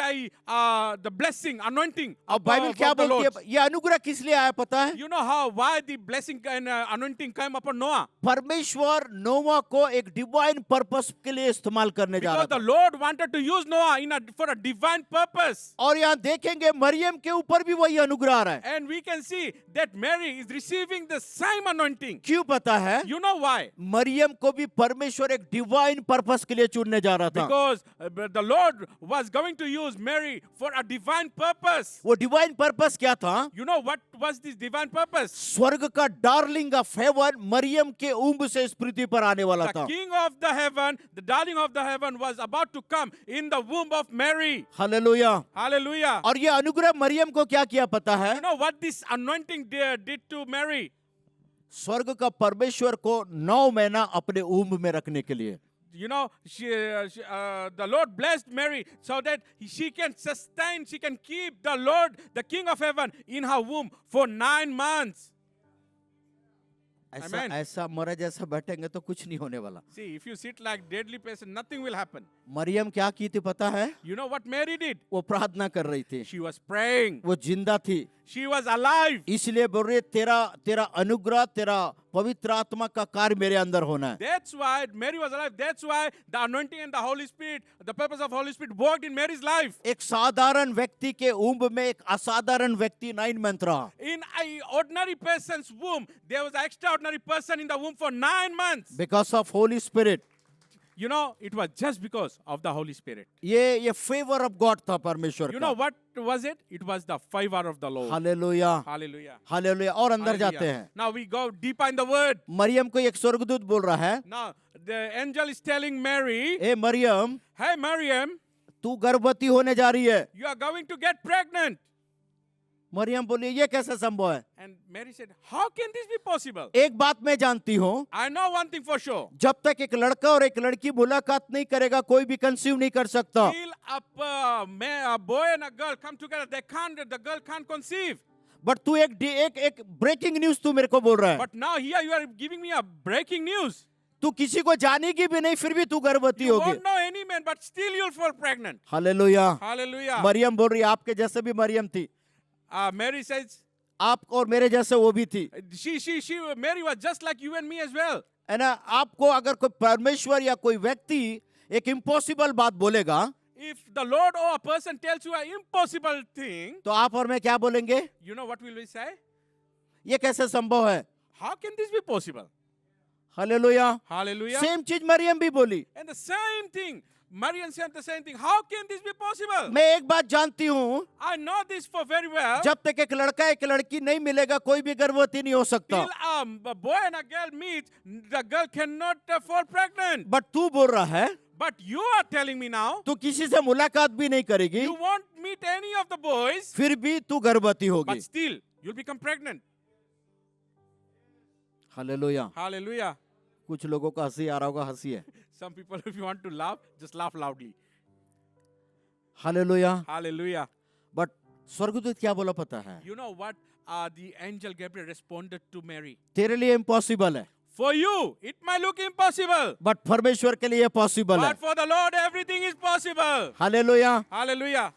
Speaker 5: the blessing, anointing.
Speaker 4: अब बाइबल क्या
Speaker 5: of the
Speaker 4: बोलती
Speaker 5: Lord.
Speaker 4: है? ये अनुग्रह किस लिए आया पता है?
Speaker 5: You know why the blessing and anointing came upon Noah?
Speaker 4: परमेश्वर नोआ को एक डिवाइन पर्पस के लिए इस्तेमाल करने जा रहा
Speaker 5: Because the
Speaker 4: था।
Speaker 5: Lord wanted to use Noah for a divine purpose.
Speaker 4: और यहाँ देखेंगे मरियम के ऊपर भी वही अनुग्रह आ रहा है।
Speaker 5: And we can see that Mary is receiving the same anointing.
Speaker 4: क्यों पता है?
Speaker 5: You know why?
Speaker 4: मरियम को भी परमेश्वर एक डिवाइन पर्पस के लिए चुनने जा रहा था।
Speaker 5: Because the Lord was going to use Mary for a divine purpose.
Speaker 4: वो डिवाइन पर्पस क्या था?
Speaker 5: You know what was this divine purpose?
Speaker 4: स्वर्ग का डार्लिंग ऑफ हेवन मरियम के ऊंब से इस पृथ्वी पर आने वाला
Speaker 5: The
Speaker 4: था।
Speaker 5: king of the heaven, the darling of the heaven was about to come in the womb of Mary.
Speaker 4: Hallelujah.
Speaker 5: Hallelujah.
Speaker 4: और ये अनुग्रह मरियम को क्या किया पता है?
Speaker 5: You know what this anointing did to Mary?
Speaker 4: स्वर्ग का परमेश्वर को 9 महीना अपने ऊंब में रखने के लिए।
Speaker 5: You know, the Lord blessed Mary so that she can sustain, she can keep the Lord, the King of heaven, in her womb for 9 months. Amen.
Speaker 4: ऐसा मरा जैसा बैठेंगे तो कुछ नहीं होने वाला।
Speaker 5: See, if you sit like deadly person, nothing will happen.
Speaker 4: Maryam क्या की थी पता है?
Speaker 5: You know what Mary did?
Speaker 4: वो प्रार्थना कर रही थी,
Speaker 5: She was praying.
Speaker 4: वो जिंदा थी,
Speaker 5: She was alive.
Speaker 4: इसलिए बोल रही तेरा अनुग्रह, तेरा पवित्र आत्मा का कार्य मेरे अंदर होना है।
Speaker 5: That's why Mary was alive. That's why the anointing and the Holy Spirit, the purpose of Holy Spirit worked in Mary's life.
Speaker 4: एक साधारण व्यक्ति के ऊंब में एक असाधारण व्यक्ति 9 मंथ रहा।
Speaker 5: In an ordinary person's womb, there was an extraordinary person in the womb for 9 months.
Speaker 4: Because of Holy spirit.
Speaker 5: You know, it was just because of the Holy Spirit.
Speaker 4: ये फेवर ऑफ गॉड था परमेश्वर
Speaker 5: You
Speaker 4: का।
Speaker 5: know what was it? It was the favor of the Lord.
Speaker 4: Hallelujah,
Speaker 5: Hallelujah.
Speaker 4: Hallelujah. और अंदर
Speaker 5: Hallelujah.
Speaker 4: जाते हैं।
Speaker 5: Now we go deeper in the word.
Speaker 4: Maryam को एक स्वर्गदूत बोल रहा है,
Speaker 5: Now the angel is telling Mary,
Speaker 4: A Maryam,
Speaker 5: hey Miriam,
Speaker 4: तू गर्भवती होने जा रही है।
Speaker 5: you are going to get pregnant.
Speaker 4: Maryam बोली ये कैसे संभव है?
Speaker 5: And Mary said, how can this be possible?
Speaker 4: एक बात मैं जानती हूँ,
Speaker 5: I know one thing for sure.
Speaker 4: जब तक एक लड़का और एक लड़की मुलाकात नहीं करेगा कोई भी कंसीव नहीं कर सकता।
Speaker 5: Till a boy and a girl come together, the girl can't conceive.
Speaker 4: But तू एक ब्रेकिंग न्यूज तू मेरे को बोल रहा है।
Speaker 5: But now here you are giving me a breaking news.
Speaker 4: तू किसी को जानेगी भी नहीं फिर भी तू गर्भवती
Speaker 5: You
Speaker 4: होगी।
Speaker 5: won't know any man, but still you'll fall pregnant.
Speaker 4: Hallelujah.
Speaker 5: Hallelujah.
Speaker 4: Maryam बोल रही है आपके जैसे भी मरियम थी,
Speaker 5: Mary says,
Speaker 4: आप और मेरे जैसे वो भी थी,
Speaker 5: Mary was just like you and me as well.
Speaker 4: है ना। आपको अगर कोई परमेश्वर या कोई व्यक्ति एक इम्पॉसिबल बात बोलेगा
Speaker 5: If the Lord or a person tells you an impossible thing,
Speaker 4: तो आप और मैं क्या बोलेंगे?
Speaker 5: you know what will we say?
Speaker 4: ये कैसे संभव है?
Speaker 5: How can this be possible?
Speaker 4: Hallelujah.
Speaker 5: Hallelujah.
Speaker 4: Same चीज मरियम भी बोली।
Speaker 5: And the same thing, Mariam said the same thing. How can this be possible?
Speaker 4: मैं एक बात जानती हूँ,
Speaker 5: I know this for very well.
Speaker 4: जब तक एक लड़का एक लड़की नहीं मिलेगा कोई भी गर्भवती नहीं हो सकता।
Speaker 5: Till a boy and a girl meet, the girl cannot fall pregnant.
Speaker 4: But तू बोल रहा है
Speaker 5: But you are telling me now,
Speaker 4: तू किसी से मुलाकात भी नहीं करेगी,
Speaker 5: you won't meet any of the boys,
Speaker 4: फिर भी तू गर्भवती होगी।
Speaker 5: but still you'll become pregnant.
Speaker 4: Hallelujah.
Speaker 5: Hallelujah.
Speaker 4: कुछ लोगों को हंसी आ रहा होगा, हंसी है।
Speaker 5: Some people, if you want to laugh, just laugh loudly.
Speaker 4: Hallelujah.
Speaker 5: Hallelujah.
Speaker 4: But स्वर्गदूत क्या बोला पता है?
Speaker 5: You know what? The angel Gabriel responded to Mary.
Speaker 4: तेरे लिए इम्पॉसिबल है,
Speaker 5: For you, it might look impossible.
Speaker 4: But परमेश्वर के लिए पॉसिबल है।
Speaker 5: But for the Lord, everything is possible.
Speaker 4: Hallelujah.
Speaker 5: Hallelujah.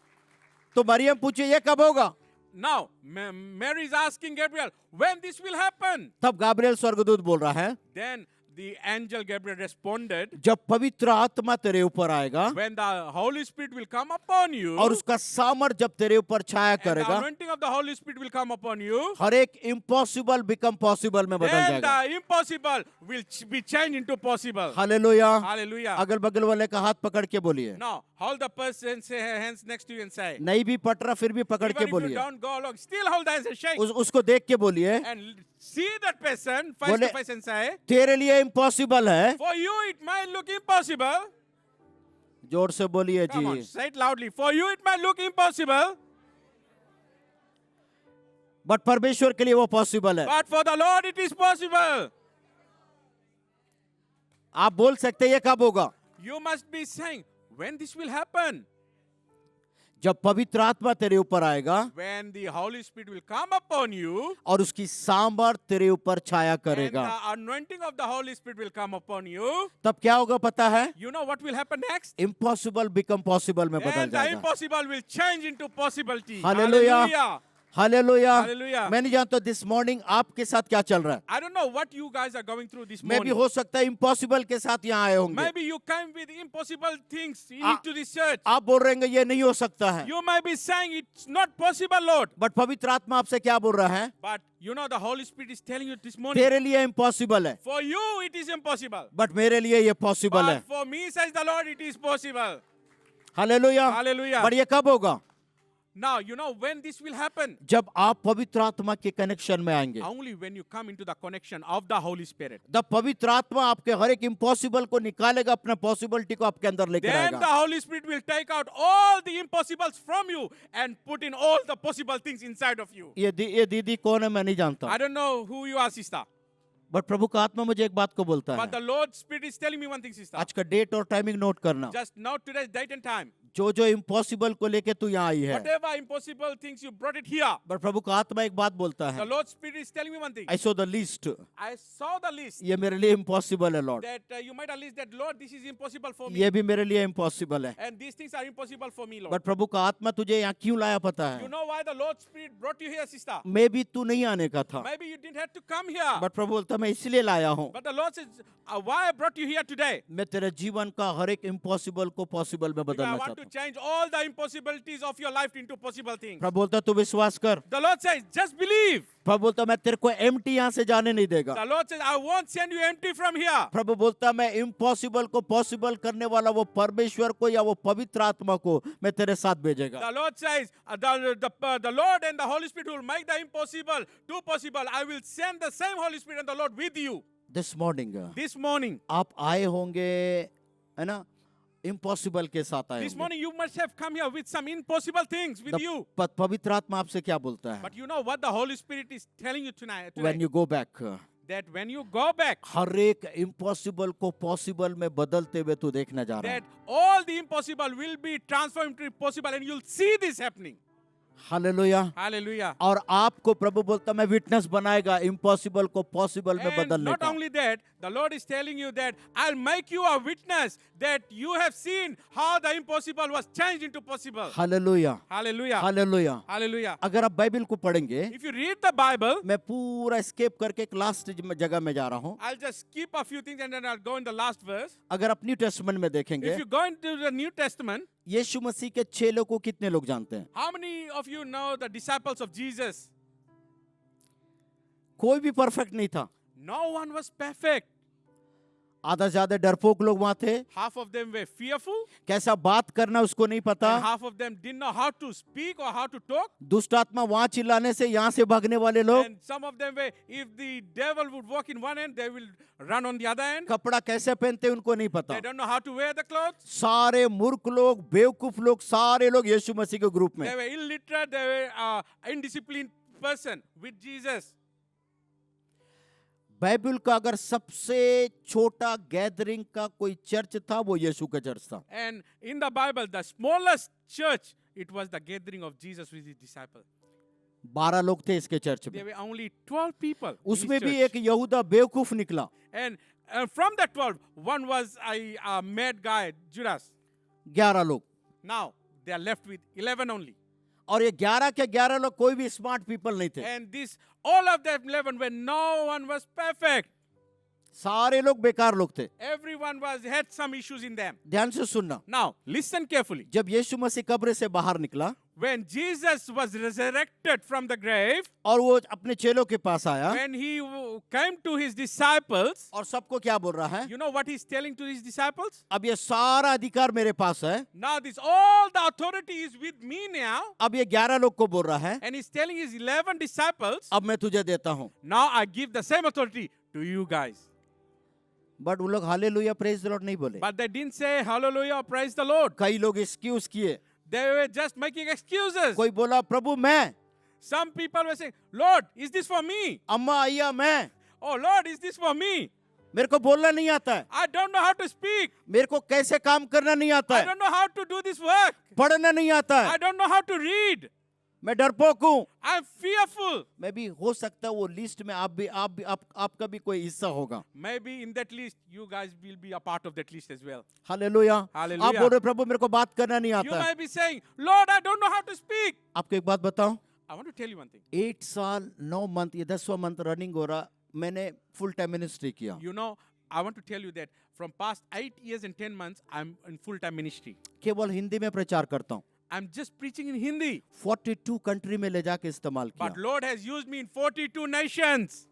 Speaker 4: तो मरियम पूछे ये कब होगा?
Speaker 5: Now, Mary is asking Gabriel, when this will happen?
Speaker 4: तब गाब्रिएल स्वर्गदूत बोल रहा है,
Speaker 5: Then the angel Gabriel responded,
Speaker 4: जब पवित्र आत्मा तेरे ऊपर आएगा
Speaker 5: when the Holy Spirit will come upon you,
Speaker 4: और उसका सामर्थ जब तेरे ऊपर छाया
Speaker 5: and the
Speaker 4: करेगा,
Speaker 5: anointing of the Holy Spirit will come upon you,
Speaker 4: हर एक इम्पॉसिबल बिकम पॉसिबल में बदल
Speaker 5: then
Speaker 4: जाएगा।
Speaker 5: the impossible will be changed into possible.
Speaker 4: Hallelujah.
Speaker 5: Hallelujah.
Speaker 4: अगल बगल वाले का हाथ पकड़ के बोलिए,
Speaker 5: Now, hold the person's hands next to you and say,
Speaker 4: नहीं भी पट रहा फिर भी पकड़
Speaker 5: even
Speaker 4: के
Speaker 5: if you
Speaker 4: बोलिए,
Speaker 5: don't go along, still hold the hands and shake.
Speaker 4: उसको देख के बोलिए,
Speaker 5: And see that person face
Speaker 4: बोले-
Speaker 5: to face and say,
Speaker 4: तेरे लिए इम्पॉसिबल है.
Speaker 5: for you it might look impossible.
Speaker 4: जोर से बोलिए
Speaker 5: Come on,
Speaker 4: जी.
Speaker 5: say it loudly. For you it might look impossible,
Speaker 4: but परमेश्वर के लिए वो पॉसिबल है.
Speaker 5: but for the Lord it is possible.
Speaker 4: आप बोल सकते हैं ये कब होगा?
Speaker 5: You must be saying, when this will happen?
Speaker 4: जब पवित्र आत्मा तेरे ऊपर आएगा
Speaker 5: When the Holy Spirit will come upon you,
Speaker 4: और उसकी सांबर तेरे ऊपर छाया
Speaker 5: and
Speaker 4: करेगा.
Speaker 5: the anointing of the Holy Spirit will come upon you,
Speaker 4: तब क्या होगा पता है?
Speaker 5: you know what will happen next?
Speaker 4: Impossible become possible में बदल
Speaker 5: Then the
Speaker 4: जाएगा.
Speaker 5: impossible will change into possibility.
Speaker 4: Hallelujah.
Speaker 5: Hallelujah.
Speaker 4: Hallelujah.
Speaker 5: Hallelujah.
Speaker 4: मैं नहीं जानता दिस मॉर्निंग आपके साथ क्या चल रहा है.
Speaker 5: I don't know what you guys are going through this
Speaker 4: मैं भी
Speaker 5: morning.
Speaker 4: हो सकता है इम्पॉसिबल के साथ यहाँ आए होंगे.
Speaker 5: Maybe you came with impossible things
Speaker 4: Ah.
Speaker 5: into this church.
Speaker 4: आप बोल रहे हैं ये नहीं हो सकता है.
Speaker 5: You might be saying it's not possible, Lord.
Speaker 4: But पवित्र आत्मा आपसे क्या बोल रहा है?
Speaker 5: But you know the Holy Spirit is telling you this morning,
Speaker 4: तेरे लिए इम्पॉसिबल है,
Speaker 5: for you it is impossible.
Speaker 4: But मेरे लिए ये पॉसिबल
Speaker 5: But
Speaker 4: है.
Speaker 5: for me, says the Lord, it is possible.
Speaker 4: Hallelujah.
Speaker 5: Hallelujah.
Speaker 4: But ये कब होगा?
Speaker 5: Now, you know when this will happen?
Speaker 4: जब आप पवित्र आत्मा के कनेक्शन में आएंगे.
Speaker 5: Only when you come into the connection of the Holy Spirit.
Speaker 4: जब पवित्र आत्मा आपके हर एक इम्पॉसिबल को निकालेगा, अपना पॉसिबिलिटी को आपके अंदर लेकर
Speaker 5: Then the
Speaker 4: आएगा.
Speaker 5: Holy Spirit will take out all the impossibles from you and put in all the possible things inside of you.
Speaker 4: ये दीदी कौन है मैं नहीं जानता,
Speaker 5: I don't know who you are, sister.
Speaker 4: But प्रभु का आत्मा मुझे एक बात को बोलता
Speaker 5: But the
Speaker 4: है.
Speaker 5: Lord's Spirit is telling me one thing, sister.
Speaker 4: आज का डेट और टाइमिंग नोट करना.
Speaker 5: Just now today's date and time.
Speaker 4: जो जो इम्पॉसिबल को लेके तू यहाँ आई है,
Speaker 5: Whatever impossible things you brought it here.
Speaker 4: But प्रभु का आत्मा एक बात बोलता
Speaker 5: The
Speaker 4: है.
Speaker 5: Lord's Spirit is telling me one thing.
Speaker 4: I so the list.
Speaker 5: I saw the list
Speaker 4: ये मेरे लिए इम्पॉसिबल है Lord.
Speaker 5: that you might have list that Lord, this is impossible for me.
Speaker 4: ये भी मेरे लिए इम्पॉसिबल है.
Speaker 5: And these things are impossible for me, Lord.
Speaker 4: But प्रभु का आत्मा तुझे यहाँ क्यों लाया पता
Speaker 5: You
Speaker 4: है?
Speaker 5: know why the Lord's Spirit brought you here, sister?
Speaker 4: मैं भी तू नहीं आने का था,
Speaker 5: Maybe you didn't have to come here.
Speaker 4: But प्रभु बोलता मैं इसलिए लाया हूँ.
Speaker 5: But the Lord says, why I brought you here today?
Speaker 4: मैं तेरे जीवन का हर एक इम्पॉसिबल को पॉसिबल में
Speaker 5: Because I
Speaker 4: बदलना
Speaker 5: want
Speaker 4: चाहता
Speaker 5: to
Speaker 4: हूँ.
Speaker 5: change all the impossibilities of your life into possible things.
Speaker 4: प्रभु बोलता तू विश्वास कर.
Speaker 5: The Lord says, just believe.
Speaker 4: प्रभु बोलता मैं तेरे को एम्प्टी यहाँ से जाने नहीं देगा.
Speaker 5: The Lord says, I won't send you empty from here.
Speaker 4: प्रभु बोलता मैं इम्पॉसिबल को पॉसिबल करने वाला वो परमेश्वर को या वो पवित्र आत्मा को मैं तेरे साथ भेजेगा.
Speaker 5: The Lord says, the Lord and the Holy Spirit will make the impossible to possible. I will send the same Holy Spirit and the Lord with you.
Speaker 4: This morning
Speaker 5: This morning,
Speaker 4: आप आए होंगे है ना impossible के साथ आए
Speaker 5: this
Speaker 4: होंगे.
Speaker 5: morning you must have come here with some impossible things with you.
Speaker 4: पवित्र आत्मा आपसे क्या बोलता है?
Speaker 5: But you know what the Holy Spirit is telling you tonight?
Speaker 4: When
Speaker 5: Today?
Speaker 4: you go back,
Speaker 5: That when you go back,
Speaker 4: हर एक impossible को possible में बदलते हुए तू देखने जा रहा है.
Speaker 5: that all the impossible will be transformed into possible and you'll see this happening.
Speaker 4: Hallelujah.
Speaker 5: Hallelujah.
Speaker 4: और आपको प्रभु बोलता मैं विटनेस बनाएगा इम्पॉसिबल को पॉसिबल में
Speaker 5: And
Speaker 4: बदलने
Speaker 5: not
Speaker 4: का.
Speaker 5: only that, the Lord is telling you that I'll make you a witness that you have seen how the impossible was changed into possible.
Speaker 4: Hallelujah.
Speaker 5: Hallelujah.
Speaker 4: Hallelujah.
Speaker 5: Hallelujah.
Speaker 4: अगर आप Bible को पढ़ेंगे,
Speaker 5: If you read the Bible,
Speaker 4: मैं पूरा escape करके एक last जगह में जा रहा हूँ.
Speaker 5: I'll just skip a few things and then I'll go in the last verse.
Speaker 4: अगर आप न्यू टेस्टमेंट में देखेंगे,
Speaker 5: If you go into the New Testament,
Speaker 4: यीशु मसीह के चेलों को कितने लोग जानते हैं?
Speaker 5: how many of you know the disciples of Jesus?
Speaker 4: कोई भी परफेक्ट नहीं था.
Speaker 5: No one was perfect.
Speaker 4: आधा ज्यादा डरपोक लोग वहां थे.
Speaker 5: Half of them were fearful,
Speaker 4: कैसा बात करना उसको नहीं पता.
Speaker 5: and half of them didn't know how to speak or how to talk.
Speaker 4: दुष्ट आत्मा वहां चिल्लाने से यहाँ से भागने वाले लोग.
Speaker 5: And some of them were, if the devil would walk in one end, they will run on the other end.
Speaker 4: कपड़ा कैसे पहनते हैं उनको नहीं पता.
Speaker 5: They don't know how to wear the clothes.
Speaker 4: सारे मूर्ख लोग, बेवकूफ लोग, सारे लोग यीशु मसीह के ग्रुप में.
Speaker 5: They were illiterate, they were undisciplined person with Jesus.
Speaker 4: Bible का अगर सबसे छोटा गैदरिंग का कोई चर्च था वो यीशु का चर्च था.
Speaker 5: And in the Bible, the smallest church, it was the gathering of Jesus with his disciples.
Speaker 4: 12 लोग थे इसके चर्च
Speaker 5: There
Speaker 4: में.
Speaker 5: were only 12 people. in his
Speaker 4: उसमें भी
Speaker 5: church.
Speaker 4: एक यहूदा बेवकूफ निकला.
Speaker 5: And from that 12, one was a mad guy, Judas.
Speaker 4: 11 लोग.
Speaker 5: Now, they are left with 11 only.
Speaker 4: और ये 11 के 11 लोग कोई भी स्मार्ट पीपल नहीं थे.
Speaker 5: And this, all of them 11, when no one was perfect.
Speaker 4: सारे लोग बेकार लोग थे.
Speaker 5: Everyone had some issues in them.
Speaker 4: ध्यान से सुनना.
Speaker 5: Now, listen carefully.
Speaker 4: जब यीशु मसीह कब्र से बाहर निकला,
Speaker 5: when Jesus was resurrected from the grave,
Speaker 4: और वो अपने चेलों के पास आया
Speaker 5: when he came to his disciples,
Speaker 4: और सबको क्या बोल रहा है,
Speaker 5: you know what he's telling to his disciples?
Speaker 4: अब ये सारा अधिकार मेरे पास है.
Speaker 5: Now this all the authority is with me now,
Speaker 4: अब ये 11 लोग को बोल रहा है,
Speaker 5: and he's telling his 11 disciples,
Speaker 4: अब मैं तुझे देता हूँ.
Speaker 5: now I give the same authority to you guys.
Speaker 4: But वो लोग हालेलुया प्रेज द लॉर्ड नहीं बोले.
Speaker 5: But they didn't say hallelujah or praise the Lord.
Speaker 4: कई लोग एक्सक्यूज किए.
Speaker 5: They were just making excuses.
Speaker 4: कोई बोला प्रभु मैं,
Speaker 5: Some people were saying, Lord, is this for me?
Speaker 4: अम्मा आइया मैं,
Speaker 5: Oh Lord, is this for me?
Speaker 4: मेरे को बोलना नहीं आता है,
Speaker 5: I don't know how to speak.
Speaker 4: मेरे को कैसे काम करना नहीं आता
Speaker 5: I
Speaker 4: है,
Speaker 5: don't know how to do this work.
Speaker 4: पढ़ना नहीं आता
Speaker 5: I
Speaker 4: है,
Speaker 5: don't know how to read.
Speaker 4: मैं डरपोक हूँ.
Speaker 5: I'm fearful.
Speaker 4: मैं भी हो सकता है वो लिस्ट में आपका भी कोई हिस्सा होगा.
Speaker 5: Maybe in that list, you guys will be a part of that list as well.
Speaker 4: Hallelujah.
Speaker 5: Hallelujah.
Speaker 4: आप बोल रहे प्रभु मेरे को बात करना नहीं
Speaker 5: You
Speaker 4: आता है.
Speaker 5: might be saying, Lord, I don't know how to speak.
Speaker 4: आपको एक बात बताऊं,
Speaker 5: I want to tell you one thing.
Speaker 4: 8 साल 9 मंथ ये 10वां मंथ रनिंग हो रहा, मैंने फुल टाइम मिनिस्ट्री किया.
Speaker 5: You know, I want to tell you that from past 8 years and 10 months, I'm in full-time ministry.
Speaker 4: केवल हिंदी में प्रचार करता हूँ.
Speaker 5: I'm just preaching in Hindi.
Speaker 4: 42 country में ले जाके इस्तेमाल
Speaker 5: But
Speaker 4: किया.
Speaker 5: Lord has used me in 42 nations.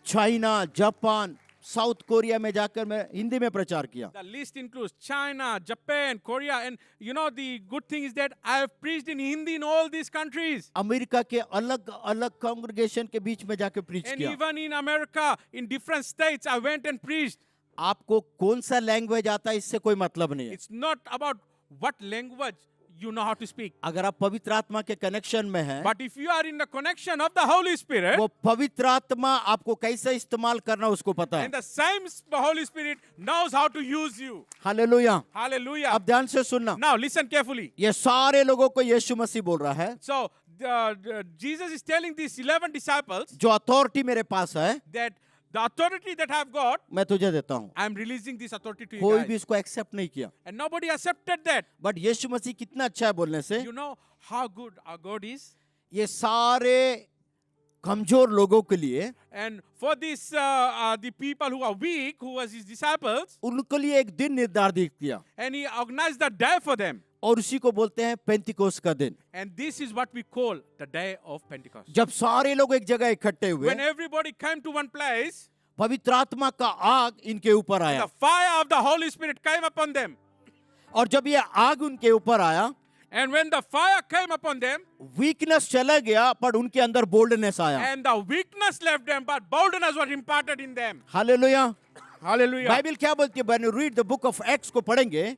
Speaker 4: China, Japan, south Korea में जाकर मैं हिंदी में प्रचार किया.
Speaker 5: The list includes China, Japan, Korea, and you know the good thing is that I have preached in Hindi in all these countries.
Speaker 4: America के अलग अलग congregation के बीच में जाके प्रीच
Speaker 5: And
Speaker 4: किया.
Speaker 5: even in America, in different states, I went and preached.
Speaker 4: आपको कौन सा लैंग्वेज आता है इससे कोई मतलब नहीं है.
Speaker 5: It's not about what language you know how to speak.
Speaker 4: अगर आप पवित्र आत्मा के कनेक्शन में हैं,
Speaker 5: But if you are in the connection of the Holy Spirit,
Speaker 4: वो पवित्र आत्मा आपको कैसे इस्तेमाल करना उसको पता
Speaker 5: and
Speaker 4: है.
Speaker 5: the same Holy Spirit knows how to use you.
Speaker 4: Hallelujah.
Speaker 5: Hallelujah.
Speaker 4: अब ध्यान से सुनना.
Speaker 5: Now listen carefully.
Speaker 4: ये सारे लोगों को यीशु मसीह बोल रहा है,
Speaker 5: So Jesus is telling these 11 disciples
Speaker 4: जो अथॉरिटी मेरे पास है
Speaker 5: that the authority that I've got,
Speaker 4: मैं तुझे देता हूँ.
Speaker 5: I'm releasing this authority to you
Speaker 4: कोई भी
Speaker 5: guys.
Speaker 4: इसको एक्सेप्ट नहीं किया.
Speaker 5: And nobody accepted that.
Speaker 4: But Yeshu Masih कितना अच्छा है बोलने से.
Speaker 5: You know how good our God is?
Speaker 4: ये सारे कमजोर लोगों के लिए,
Speaker 5: And for this, the people who are weak, who was his disciples,
Speaker 4: उनके लिए एक दिन निर्धारित किया
Speaker 5: and he organized the day for them.
Speaker 4: और उसी को बोलते हैं पेंतिकोस्त का दिन.
Speaker 5: And this is what we call the day of Pentecost.
Speaker 4: जब सारे लोग एक जगह इकट्ठे हुए,
Speaker 5: When everybody came to one place,
Speaker 4: पवित्र आत्मा का आग इनके ऊपर
Speaker 5: the
Speaker 4: आया.
Speaker 5: fire of the Holy Spirit came upon them.
Speaker 4: और जब ये आग उनके ऊपर आया,
Speaker 5: And when the fire came upon them,
Speaker 4: weakness चला गया पर उनके अंदर बोल्डनेस आया.
Speaker 5: and the weakness left them, but boldness was imparted in them.
Speaker 4: Hallelujah.
Speaker 5: Hallelujah.
Speaker 4: Bible क्या बोलती है? When you read the book of acts को पढ़ेंगे,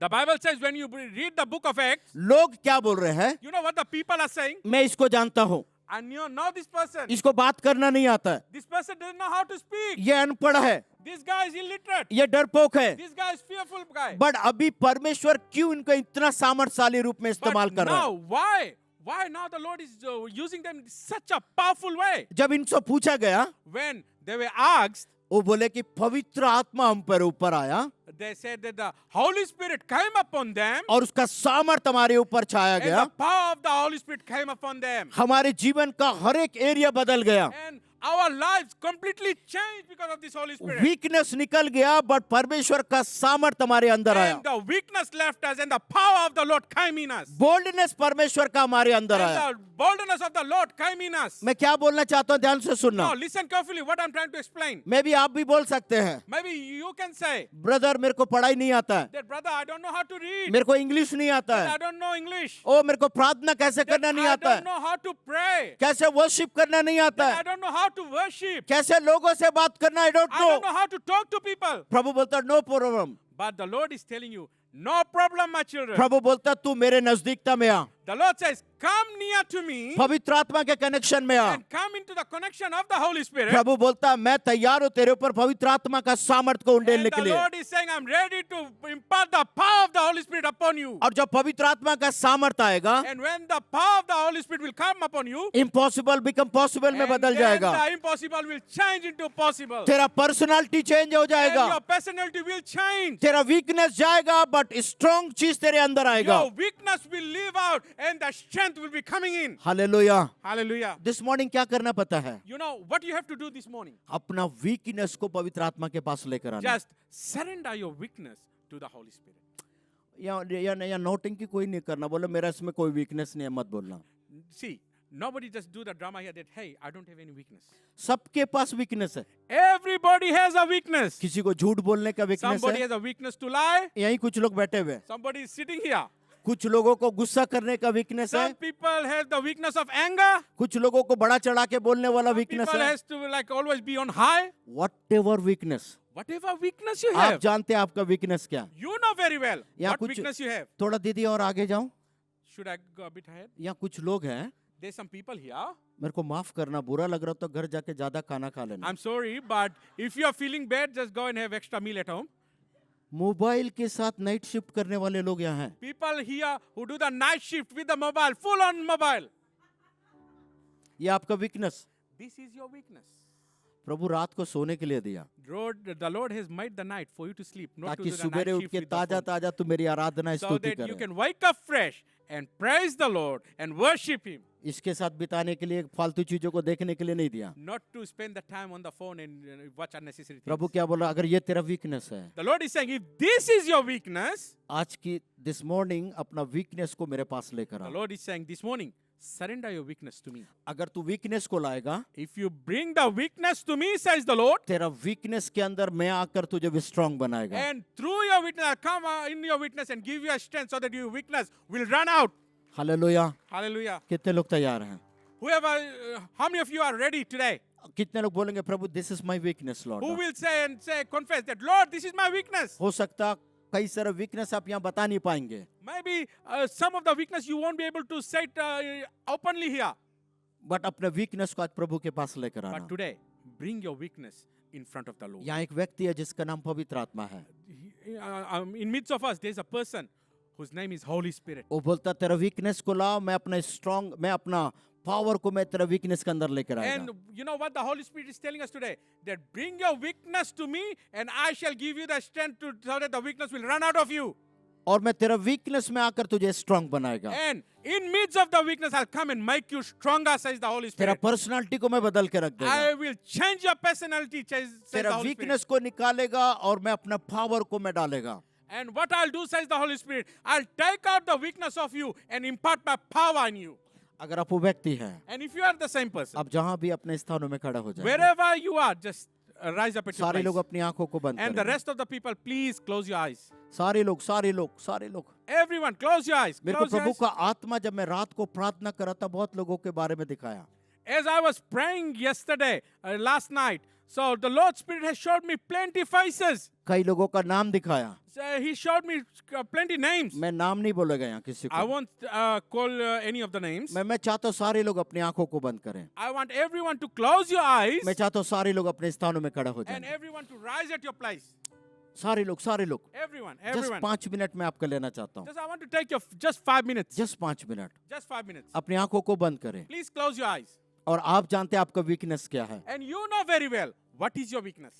Speaker 5: The Bible says when you read the book of Acts,
Speaker 4: लोग क्या बोल रहे हैं?
Speaker 5: you know what the people are saying?
Speaker 4: मैं इसको जानता हूँ,
Speaker 5: And you know this person.
Speaker 4: इसको बात करना नहीं आता है,
Speaker 5: This person doesn't know how to speak.
Speaker 4: ये अनपढ़ है,
Speaker 5: This guy is illiterate.
Speaker 4: ये डरपोक है.
Speaker 5: This guy is fearful guy.
Speaker 4: But अभी परमेश्वर क्यों इनको इतना सामर्थशाली रूप में इस्तेमाल
Speaker 5: But
Speaker 4: कर रहा
Speaker 5: now,
Speaker 4: है?
Speaker 5: why? Why now the Lord is using them in such a powerful way?
Speaker 4: जब इनसे पूछा गया,
Speaker 5: When they were asked,
Speaker 4: वो बोले कि पवित्र आत्मा हम पर ऊपर आया
Speaker 5: they said that the Holy Spirit came upon them,
Speaker 4: और उसका सामर्थ हमारे ऊपर छाया
Speaker 5: and
Speaker 4: गया.
Speaker 5: the power of the Holy Spirit came upon them.
Speaker 4: हमारे जीवन का हर एक एरिया बदल गया.
Speaker 5: And our lives completely changed because of this Holy Spirit.
Speaker 4: Weakness निकल गया बट परमेश्वर का सामर्थ हमारे अंदर आया.
Speaker 5: And the weakness left us, and the power of the Lord came in us.
Speaker 4: Boldness परमेश्वर का हमारे अंदर आया.
Speaker 5: And the boldness of the Lord came in us.
Speaker 4: मैं क्या बोलना चाहता हूँ, ध्यान से सुनना.
Speaker 5: Now listen carefully what I'm trying to explain.
Speaker 4: मैं भी आप भी बोल सकते हैं,
Speaker 5: Maybe you can say
Speaker 4: brother मेरे को पढ़ाई नहीं आता है,
Speaker 5: that, brother, I don't know how to read.
Speaker 4: मेरे को इंग्लिश नहीं आता
Speaker 5: I
Speaker 4: है,
Speaker 5: don't know English.
Speaker 4: ओ मेरे को प्रार्थना कैसे
Speaker 5: That
Speaker 4: करना नहीं
Speaker 5: I
Speaker 4: आता
Speaker 5: don't
Speaker 4: है,
Speaker 5: know how to pray.
Speaker 4: कैसे वर्शिप करना नहीं आता
Speaker 5: That I
Speaker 4: है,
Speaker 5: don't know how to worship.
Speaker 4: कैसे लोगों से बात करना I don't
Speaker 5: I don't know
Speaker 4: know.
Speaker 5: how to talk to people.
Speaker 4: प्रभु बोलता no problem.
Speaker 5: But the Lord is telling you, no problem, my children.
Speaker 4: प्रभु बोलता तू मेरे नजदीकता में आ,
Speaker 5: The Lord says, come near to me
Speaker 4: पवित्र आत्मा के कनेक्शन में आ.
Speaker 5: and come into the connection of the Holy Spirit.
Speaker 4: प्रभु बोलता मैं तैयार हूँ तेरे ऊपर पवित्र आत्मा का सामर्थ को
Speaker 5: And
Speaker 4: उंडेलने के
Speaker 5: the
Speaker 4: लिए.
Speaker 5: Lord is saying, I'm ready to impart the power of the Holy Spirit upon you.
Speaker 4: और जब पवित्र आत्मा का सामर्थ आएगा,
Speaker 5: And when the power of the Holy Spirit will come upon you,
Speaker 4: impossible become possible में
Speaker 5: and
Speaker 4: बदल
Speaker 5: then
Speaker 4: जाएगा.
Speaker 5: the impossible will change into possible.
Speaker 4: तेरा पर्सनालिटी चेंज हो
Speaker 5: And
Speaker 4: जाएगा.
Speaker 5: your personality will change.
Speaker 4: तेरा वीकनेस जाएगा but strong चीज तेरे अंदर आएगा.
Speaker 5: Your weakness will leave out and the strength will be coming in.
Speaker 4: Hallelujah.
Speaker 5: Hallelujah.
Speaker 4: This morning क्या करना पता है?
Speaker 5: You know what you have to do this morning?
Speaker 4: अपना वीकनेस को पवित्र आत्मा के पास लेकर आना.
Speaker 5: Just surrender your weakness to the Holy Spirit.
Speaker 4: या नोटिंग कोई नहीं करना, बोले मेरा इसमें कोई वीकनेस नहीं है, मत बोलना।
Speaker 5: See, nobody just do the drama here that, hey, I don't have any weakness.
Speaker 4: सबके पास वीकनेस है।
Speaker 5: Everybody has a weakness.
Speaker 4: किसी को झूठ बोलने का वीकनेस
Speaker 5: Somebody
Speaker 4: है,
Speaker 5: has a weakness to lie.
Speaker 4: यहीं कुछ लोग बैठे हुए हैं।
Speaker 5: Somebody is sitting here.
Speaker 4: कुछ लोगों को गुस्सा करने का वीकनेस है,
Speaker 5: Some people have the weakness of anger.
Speaker 4: कुछ लोगों को बड़ा चढ़ा के बोलने वाला वीकनेस
Speaker 5: People
Speaker 4: है।
Speaker 5: has to like always be on high.
Speaker 4: Whatever weakness,
Speaker 5: Whatever weakness you
Speaker 4: आप
Speaker 5: have,
Speaker 4: जानते हैं आपका वीकनेस क्या।
Speaker 5: you know very well
Speaker 4: या
Speaker 5: what
Speaker 4: कुछ
Speaker 5: weakness you have.
Speaker 4: थोड़ा दीदी और आगे जाऊं,
Speaker 5: Should I go a bit ahead?
Speaker 4: या कुछ लोग हैं,
Speaker 5: There's some people here.
Speaker 4: मेरे को माफ करना, बुरा लग रहा हो तो घर जाके ज्यादा खाना खा लेना।
Speaker 5: I'm sorry, but if you are feeling bad, just go and have extra meal at home.
Speaker 4: Mobile के साथ नाइट शिफ्ट करने वाले लोग यहाँ हैं।
Speaker 5: People here who do the night shift with the mobile, full on mobile.
Speaker 4: ये आपका weakness
Speaker 5: This is your weakness.
Speaker 4: प्रभु रात को सोने के लिए दिया,
Speaker 5: The Lord has made the night for you to sleep, not to
Speaker 4: ताकि
Speaker 5: do the night
Speaker 4: सुबेरे उठ
Speaker 5: shift
Speaker 4: के
Speaker 5: with the
Speaker 4: ताजा
Speaker 5: phone.
Speaker 4: ताजा तू मेरी आराधना
Speaker 5: So
Speaker 4: स्तुति
Speaker 5: that you
Speaker 4: करे।
Speaker 5: can wake up fresh and praise the Lord and worship Him.
Speaker 4: इसके साथ बिताने के लिए फालतू चीजों को देखने के लिए नहीं दिया।
Speaker 5: Not to spend the time on the phone and watch unnecessary things.
Speaker 4: प्रभु क्या बोला, अगर ये तेरा वीकनेस है,
Speaker 5: The Lord is saying, if this is your weakness,
Speaker 4: आज की दिस मॉर्निंग अपना वीकनेस को मेरे पास लेकर
Speaker 5: the
Speaker 4: uh.
Speaker 5: Lord is saying this morning, surrender your weakness to me.
Speaker 4: अगर तू वीकनेस को लाएगा,
Speaker 5: If you bring the weakness to me, says the Lord,
Speaker 4: तेरा वीकनेस के अंदर मैं आकर तुझे स्ट्रांग बनाएगा।
Speaker 5: and through your weakness, I'll come in your weakness and give you a strength so that your weakness will run out.
Speaker 4: Hallelujah.
Speaker 5: Hallelujah.
Speaker 4: कितने लोग तैयार हैं?
Speaker 5: Whoever, how many of you are ready today?
Speaker 4: कितने लोग बोलेंगे प्रभु this is my weakness
Speaker 5: Who
Speaker 4: lord.
Speaker 5: will say and say, confess that, Lord, this is my weakness.
Speaker 4: हो सकता कई सारे वीकनेस आप यहाँ बता नहीं पाएंगे,
Speaker 5: Maybe some of the weakness you won't be able to say it openly here.
Speaker 4: But अपने वीकनेस को आज प्रभु के पास लेकर
Speaker 5: But
Speaker 4: आना।
Speaker 5: today, bring your weakness in front of the Lord.
Speaker 4: यहाँ एक व्यक्ति है जिसका नाम पवित्र आत्मा है।
Speaker 5: In midst of us, there's a person whose name is Holy Spirit.
Speaker 4: वो बोलता तेरा वीकनेस को लाओ, मैं अपना स्ट्रांग, मैं अपना पावर को मैं तेरा वीकनेस के अंदर लेकर
Speaker 5: And
Speaker 4: आएगा।
Speaker 5: you know what the Holy Spirit is telling us today? That bring your weakness to me and I shall give you the strength to, so that the weakness will run out of you.
Speaker 4: और मैं तेरा weakness में आकर तुझे strong बनाएगा।
Speaker 5: And in midst of the weakness, I'll come and make you stronger, says the Holy
Speaker 4: तेरा
Speaker 5: Spirit.
Speaker 4: Personality को मैं बदल के रख
Speaker 5: I
Speaker 4: देगा।
Speaker 5: will change your personality, says the
Speaker 4: तेरा
Speaker 5: Holy Spirit.
Speaker 4: वीकनेस को निकालेगा और मैं अपना पावर को मैं डालेगा।
Speaker 5: And what I'll do, says the Holy Spirit, I'll take out the weakness of you and impart my power in you.
Speaker 4: अगर आप वो व्यक्ति हैं,
Speaker 5: And if you are the same person,
Speaker 4: आप जहां भी अपने स्थानों में खड़ा हो जाए,
Speaker 5: wherever you are, just rise up at your
Speaker 4: सारे लोग
Speaker 5: place.
Speaker 4: अपनी आंखों को बंद
Speaker 5: And the
Speaker 4: करें।
Speaker 5: rest of the people, please close your eyes.
Speaker 4: सारे लोग
Speaker 5: Everyone, close your eyes.
Speaker 4: मेरे को
Speaker 5: Close your
Speaker 4: प्रभु
Speaker 5: eyes.
Speaker 4: का आत्मा जब मैं रात को प्रार्थना कर रहा था बहुत लोगों के बारे में दिखाया।
Speaker 5: As I was praying yesterday, last night, so the Lord Spirit has showed me plenty faces.
Speaker 4: कई लोगों का नाम दिखाया।
Speaker 5: So He showed me plenty names.
Speaker 4: मैं नाम नहीं बोलेगा यहाँ किसी
Speaker 5: I
Speaker 4: को।
Speaker 5: won't call any of the names.
Speaker 4: मैं चाहता हूँ सारे लोग अपनी आंखों को बंद करें।
Speaker 5: I want everyone to close your eyes
Speaker 4: मैं चाहता हूँ सारे लोग अपने स्थानों में खड़ा हो
Speaker 5: and
Speaker 4: जाए।
Speaker 5: everyone to rise at your place.
Speaker 4: सारे लोग
Speaker 5: Everyone,
Speaker 4: जस्ट
Speaker 5: everyone.
Speaker 4: 5 मिनट में आपका लेना चाहता हूँ।
Speaker 5: Just I want to take your just 5 minutes.
Speaker 4: Just 5 minute
Speaker 5: Just 5 minutes.
Speaker 4: अपनी आंखों को बंद करें।
Speaker 5: Please close your eyes.
Speaker 4: और आप जानते हैं आपका वीकनेस क्या है।
Speaker 5: And you know very well what is your weakness.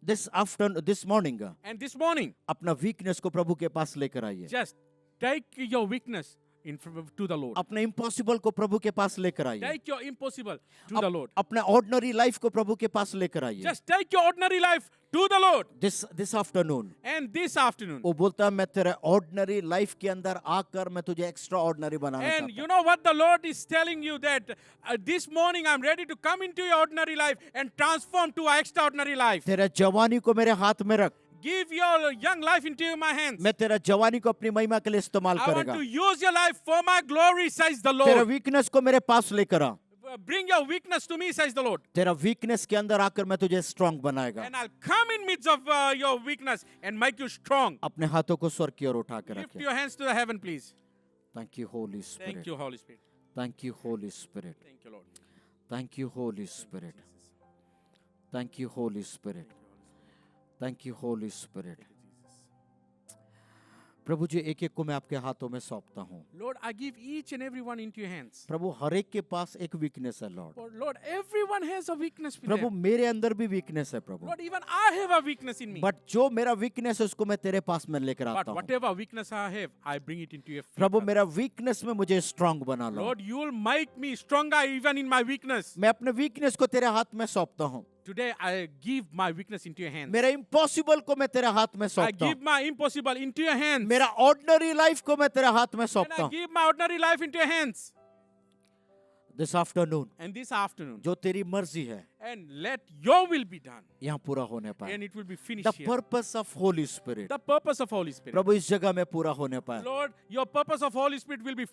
Speaker 4: This morning
Speaker 5: And this morning,
Speaker 4: अपना वीकनेस को प्रभु के पास लेकर आइए।
Speaker 5: just take your weakness to the Lord.
Speaker 4: अपने इम्पॉसिबल को प्रभु के पास लेकर आइए।
Speaker 5: Take your impossible to the Lord.
Speaker 4: अपने ऑर्डिनरी लाइफ को प्रभु के पास लेकर आइए।
Speaker 5: Just take your ordinary life to the Lord.
Speaker 4: This afternoon
Speaker 5: And this afternoon.
Speaker 4: वो बोलता है मैं तेरे ऑर्डिनरी लाइफ के अंदर आकर मैं तुझे एक्स्ट्रा ऑर्डिनरी बनाना
Speaker 5: And
Speaker 4: चाहता
Speaker 5: you
Speaker 4: हूँ।
Speaker 5: know what the Lord is telling you, that this morning I'm ready to come into your ordinary life and transform to an extraordinary life.
Speaker 4: तेरा जवानी को मेरे हाथ में रख,
Speaker 5: Give your young life into my hands.
Speaker 4: मैं तेरा जवानी को अपनी महिमा के लिए इस्तेमाल
Speaker 5: I want
Speaker 4: करेगा।
Speaker 5: to use your life for my glory, says the
Speaker 4: तेरा
Speaker 5: Lord.
Speaker 4: वीकनेस को मेरे पास लेकर आ।
Speaker 5: Bring your weakness to me, says the Lord.
Speaker 4: तेरा वीकनेस के अंदर आकर मैं तुझे स्ट्रांग बनाएगा।
Speaker 5: And I'll come in midst of your weakness and make you strong.
Speaker 4: अपने हाथों को स्वर्ग की ओर उठा के
Speaker 5: Lift
Speaker 4: रखें।
Speaker 5: your hands to the heaven, please.
Speaker 4: Thank you holy
Speaker 5: Thank
Speaker 4: spirit,
Speaker 5: you, Holy Spirit.
Speaker 4: Thank you holy spirit,
Speaker 5: Thank you, Lord.
Speaker 4: Thank you holy spirit, thank you holy spirit, thank you holy spirit. प्रभु जी एक एक को मैं आपके हाथों में सौंपता हूँ।
Speaker 5: Lord, I give each and every one into your hands.
Speaker 4: प्रभु हर एक के पास एक वीकनेस है Lord.
Speaker 5: Lord, everyone has a weakness with
Speaker 4: Prabhu
Speaker 5: them.
Speaker 4: मेरे अंदर भी वीकनेस है प्रभु,
Speaker 5: Lord, even I have a weakness in me.
Speaker 4: But जो मेरा वीकनेस है उसको मैं तेरे पास में लेकर
Speaker 5: But
Speaker 4: आता हूँ।
Speaker 5: whatever weakness I have, I bring it into your feet.
Speaker 4: प्रभु मेरा वीकनेस में मुझे स्ट्रांग बना लो।
Speaker 5: Lord, you will make me stronger even in my weakness.
Speaker 4: मैं अपने वीकनेस को तेरे हाथ में सौंपता हूँ।
Speaker 5: today I give my weakness into your hands.
Speaker 4: मेरा इम्पॉसिबल को मैं तेरे हाथ में
Speaker 5: I
Speaker 4: सौंपता
Speaker 5: give
Speaker 4: हूँ.
Speaker 5: my impossible into your hands.
Speaker 4: मेरा ऑर्डिनरी लाइफ को मैं तेरे हाथ में
Speaker 5: And
Speaker 4: सौंपता
Speaker 5: I
Speaker 4: हूँ.
Speaker 5: give my ordinary life into your hands.
Speaker 4: This afternoon
Speaker 5: And this afternoon,
Speaker 4: जो तेरी मर्जी है
Speaker 5: and let your will be done.
Speaker 4: यहाँ पूरा होने पाए.
Speaker 5: And it will be
Speaker 4: the
Speaker 5: finished here.
Speaker 4: Purpose of Holy Spirit
Speaker 5: The purpose of Holy Spirit.
Speaker 4: प्रभु इस जगह में पूरा होने पाए.
Speaker 5: Lord, your purpose of Holy Spirit will be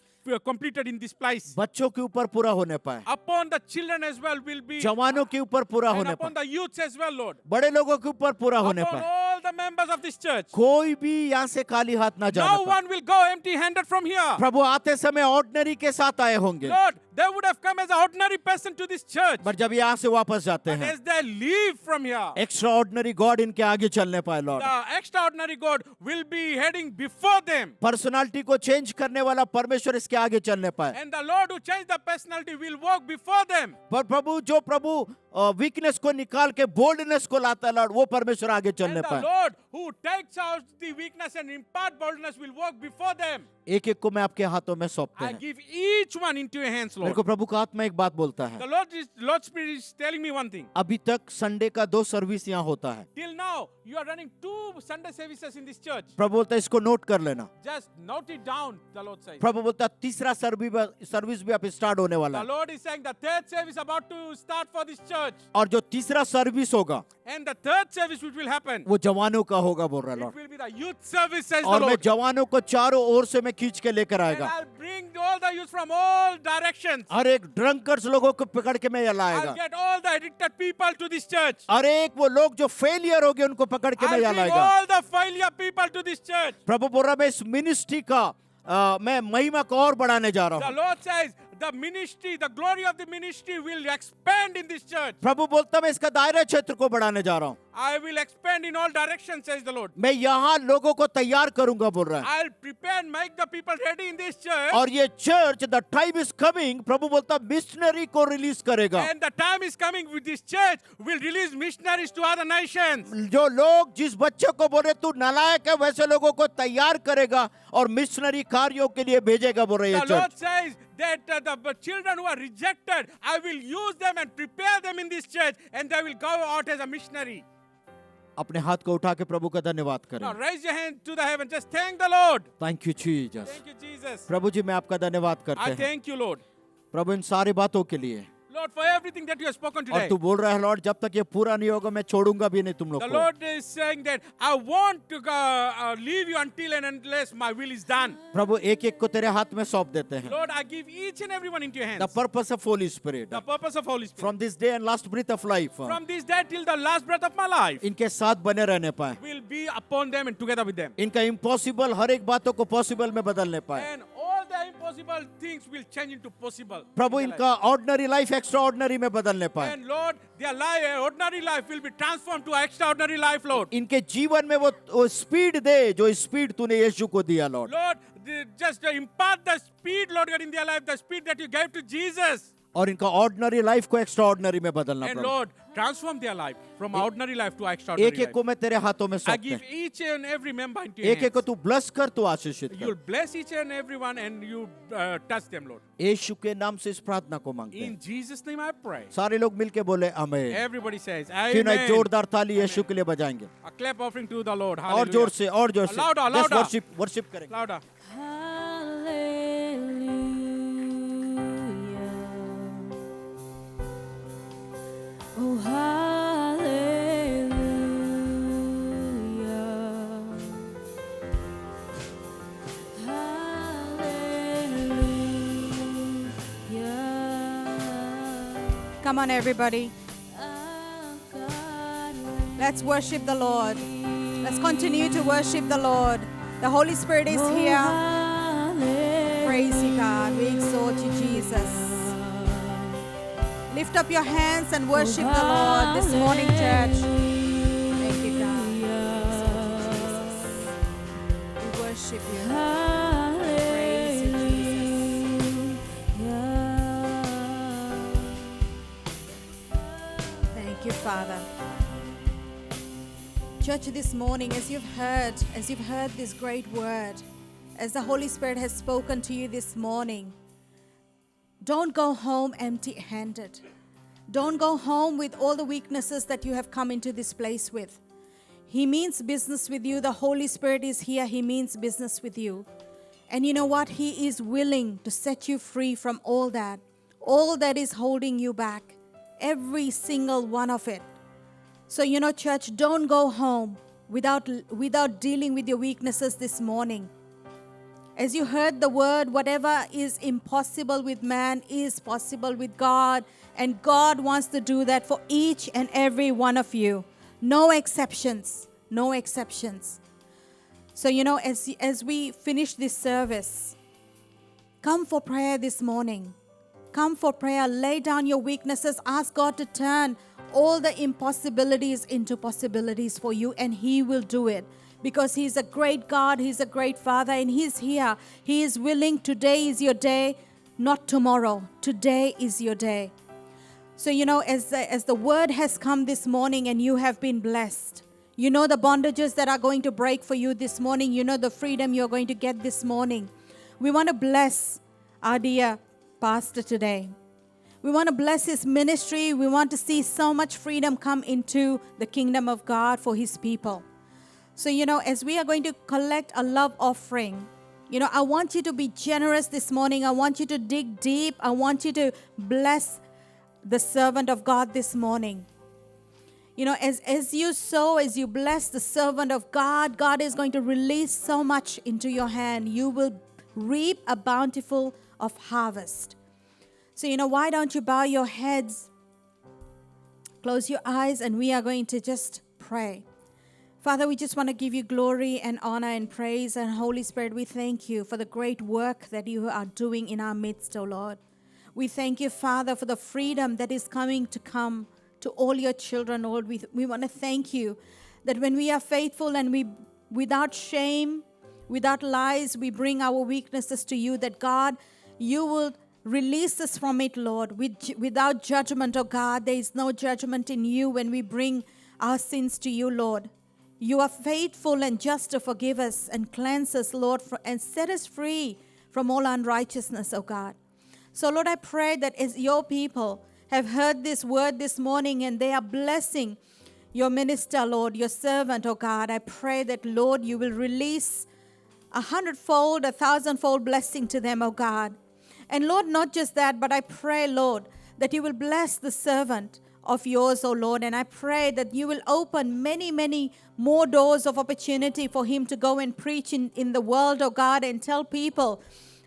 Speaker 5: completed in this place.
Speaker 4: बच्चों के ऊपर पूरा होने पाए.
Speaker 5: Upon the children as well will be,
Speaker 4: जवानों के ऊपर पूरा
Speaker 5: and
Speaker 4: होने
Speaker 5: upon
Speaker 4: पाए.
Speaker 5: the youths as well, Lord.
Speaker 4: बड़े लोगों के ऊपर पूरा होने
Speaker 5: Upon
Speaker 4: पाए.
Speaker 5: all the members of this church.
Speaker 4: कोई भी यहाँ से खाली हाथ ना
Speaker 5: No
Speaker 4: जाने पाए.
Speaker 5: one will go empty-handed from here.
Speaker 4: प्रभु आते समय ऑर्डिनरी के साथ आए होंगे,
Speaker 5: Lord, they would have come as an ordinary person to this church.
Speaker 4: पर जब यहाँ से वापस जाते
Speaker 5: But
Speaker 4: हैं
Speaker 5: as they leave from here,
Speaker 4: extra ordinary God इनके आगे चलने पाए. Lord
Speaker 5: the extraordinary God will be heading before them.
Speaker 4: Personality को चेंज करने वाला परमेश्वर इसके आगे चलने पाए.
Speaker 5: And the Lord who changed the personality will walk before them.
Speaker 4: पर प्रभु जो प्रभु वीकनेस को निकाल के बोल्डनेस को लाता है लॉर्ड, वो परमेश्वर आगे
Speaker 5: And
Speaker 4: चलने
Speaker 5: the
Speaker 4: पाए.
Speaker 5: Lord who takes out the weakness and impart boldness will walk before them.
Speaker 4: एक एक को मैं आपके हाथों में सौंपते
Speaker 5: I
Speaker 4: हैं.
Speaker 5: give each one into your hands,
Speaker 4: मेरे
Speaker 5: Lord.
Speaker 4: को प्रभु का आत्मा एक बात बोलता है.
Speaker 5: The Lord Spirit is telling me one thing.
Speaker 4: अभी तक संडे का 2 सर्विस यहाँ होता है.
Speaker 5: Till now, you are running 2 Sunday services in this church.
Speaker 4: प्रभु बोलता है इसको नोट कर लेना.
Speaker 5: Just note it down, the Lord says.
Speaker 4: प्रभु बोलता है तीसरा सर्विस भी अब स्टार्ट होने वाला
Speaker 5: The
Speaker 4: है.
Speaker 5: Lord is saying the 3rd service about to start for this church.
Speaker 4: और जो तीसरा सर्विस होगा
Speaker 5: And the 3rd service which will happen,
Speaker 4: वो जवानों का होगा बोल रहा है
Speaker 5: it
Speaker 4: Lord.
Speaker 5: will be the youth service, says the
Speaker 4: और मैं
Speaker 5: Lord.
Speaker 4: जवानों को चारों ओर से मैं खींच के लेकर
Speaker 5: And
Speaker 4: आएगा.
Speaker 5: I'll bring all the youth from all directions.
Speaker 4: हर एक ड्रंकर्स लोगों को पकड़ के मैं यहाँ
Speaker 5: I'll
Speaker 4: लाएगा.
Speaker 5: get all the addicted people to this church.
Speaker 4: हर एक वो लोग जो फेलियर हो गए उनको पकड़ के मैं
Speaker 5: I'll
Speaker 4: यहाँ
Speaker 5: bring
Speaker 4: लाएगा.
Speaker 5: all the failure people to this church.
Speaker 4: प्रभु बोल रहा मैं इस मिनिस्ट्री का मैं महिमा को और बढ़ाने जा रहा
Speaker 5: The
Speaker 4: हूँ.
Speaker 5: Lord says the ministry, the glory of the ministry will expand in this church.
Speaker 4: प्रभु बोलता मैं इसका दायरा क्षेत्र को बढ़ाने जा रहा हूँ.
Speaker 5: I will expand in all directions, says the Lord.
Speaker 4: मैं यहाँ लोगों को तैयार करूंगा बोल रहा है.
Speaker 5: I'll prepare and make the people ready in this church.
Speaker 4: और ये church the time is coming, प्रभु बोलता मिशनरी को रिलीज करेगा.
Speaker 5: And the time is coming with this church will release missionaries to other nations.
Speaker 4: जो लोग जिस बच्चे को बोले तू नालायक है वैसे लोगों को तैयार करेगा और मिशनरी कार्यों के लिए भेजेगा बोल रही है
Speaker 5: The Lord
Speaker 4: church.
Speaker 5: says that the children who are rejected, I will use them and prepare them in this church and they will go out as a missionary.
Speaker 4: अपने हाथ को उठा के प्रभु का धन्यवाद
Speaker 5: Now
Speaker 4: करें.
Speaker 5: raise your hand to the heaven. Just thank the Lord.
Speaker 4: Thank you Jesus.
Speaker 5: Thank you, Jesus.
Speaker 4: प्रभु जी मैं आपका धन्यवाद करते
Speaker 5: I
Speaker 4: हैं
Speaker 5: thank you, Lord.
Speaker 4: प्रभु इन सारी बातों के लिए.
Speaker 5: Lord, for everything that you have spoken
Speaker 4: और
Speaker 5: today.
Speaker 4: तू बोल रहा है लॉर्ड जब तक ये पूरा नहीं होगा मैं छोड़ूंगा भी नहीं तुम लोग
Speaker 5: The
Speaker 4: को.
Speaker 5: Lord is saying that I want to leave you until and unless my will is done.
Speaker 4: प्रभु एक एक को तेरे हाथ में सौंप देते हैं.
Speaker 5: Lord, I give each and everyone into your
Speaker 4: the
Speaker 5: hands.
Speaker 4: Purpose of Holy Spirit
Speaker 5: The purpose of Holy Spirit.
Speaker 4: From this day and last breath of life
Speaker 5: From this day till the last breath of my life
Speaker 4: इनके साथ बने रहने पाए.
Speaker 5: will be upon them and together with them.
Speaker 4: इनका impossible हर एक बातों को possible में बदलने पाए.
Speaker 5: And all the impossible things will change into possible.
Speaker 4: Prabhu
Speaker 5: in their
Speaker 4: इनका ऑर्डिनरी लाइफ एक्स्ट्रा ऑर्डिनरी में बदलने
Speaker 5: life.
Speaker 4: पाए.
Speaker 5: And Lord, their life, ordinary life will be transformed to extraordinary life, Lord.
Speaker 4: इनके जीवन में वो स्पीड दे जो speed तूने यीशु को दिया Lord.
Speaker 5: Lord, just impart the speed, Lord God, in their life, the speed that you gave to Jesus.
Speaker 4: और इनका ऑर्डिनरी लाइफ को एक्स्ट्रा ऑर्डिनरी में बदलना
Speaker 5: And
Speaker 4: Prabhu.
Speaker 5: Lord, transform their life from ordinary life to extraordinary
Speaker 4: एक एक
Speaker 5: life.
Speaker 4: को मैं तेरे हाथों में
Speaker 5: I
Speaker 4: सौंपते
Speaker 5: give
Speaker 4: हैं.
Speaker 5: each and every member into your
Speaker 4: एक एक को
Speaker 5: hands.
Speaker 4: तू ब्लेस कर, तू आशीषित
Speaker 5: You'll
Speaker 4: कर.
Speaker 5: bless each and everyone and you touch them, Lord.
Speaker 4: यीशु के नाम से इस प्रार्थना को मांगते हैं.
Speaker 5: In Jesus' name I pray.
Speaker 4: सारे लोग मिलके बोले आमीन.
Speaker 5: Everybody says,
Speaker 4: क्यों ना एक
Speaker 5: Amen.
Speaker 4: जोरदार ताली यीशु के लिए बजाएंगे.
Speaker 5: A clap offering to the Lord.
Speaker 4: और जोर से और जोर से
Speaker 5: Louder,
Speaker 4: Just
Speaker 5: louder.
Speaker 4: worship करेंगे.
Speaker 5: Louder.
Speaker 2: Hallelujah. Oh, hallelujah. Hallelujah.
Speaker 3: Come on, everybody.
Speaker 2: Our God
Speaker 3: Let's worship the Lord. Let's continue to worship the Lord. The Holy Spirit is here. Praise you, God. We exalt you, Jesus. Lift up your hands and worship the Lord this morning, church. Thank you, God. We worship you. Praise you, Jesus. Thank you, Father. Church, this morning, as you've heard this great word, as the Holy Spirit has spoken to you this morning, don't go home empty-handed. Don't go home with all the weaknesses that you have come into this place with. He means business with you. The Holy Spirit is here. He means business with you. And you know what? He is willing to set you free from all that is holding you back. Every single one of it. So, church, don't go home without dealing with your weaknesses this morning. As you heard the word, whatever is impossible with man is possible with God. And God wants to do that for each and every one of you. No exceptions. No exceptions. So, as we finish this service, come for prayer this morning. Come for prayer. Lay down your weaknesses. Ask God to turn all the impossibilities into possibilities for you, and He will do it. Because He's a great God, He's a great Father, and He's here. He is willing. Today is your day, not tomorrow. Today is your day. So, as the word has come this morning and you have been blessed, you know the bondages that are going to break for you this morning. You know the freedom you're going to get this morning. We want to bless our dear pastor today. We want to bless his ministry. We want to see so much freedom come into the kingdom of God for His people. So, as we are going to collect a love offering, I want you to be generous this morning. I want you to dig deep. I want you to bless the servant of God this morning. As you sow, as you bless the servant of God, God is going to release so much into your hand. You will reap a bountiful of harvest. So, why don't you bow your heads, close your eyes, and we are going to just pray. Father, we just want to give you glory and honor and praise. And Holy Spirit, we thank you for the great work that you are doing in our midst, O Lord. We thank you, Father, for the freedom that is come to all your children, Lord. We want to thank you that when we are faithful and we, without shame, without lies, we bring our weaknesses to you, that God, you will release us from it, Lord, without judgment, oh God. There is no judgment in you when we bring our sins to you, Lord. You are faithful and just to forgive us and cleanse us, Lord, and set us free from all unrighteousness, oh God. So, Lord, I pray that as your people have heard this word this morning and they are blessing your minister, Lord, your servant, oh God, I pray that, Lord, you will release 100-fold, 1,000-fold blessing to them, oh God. And Lord, not just that, but I pray, Lord, that you will bless the servant of yours, oh Lord. And I pray that you will open many, many more doors of opportunity for him to go and preach in the world, oh God, and tell people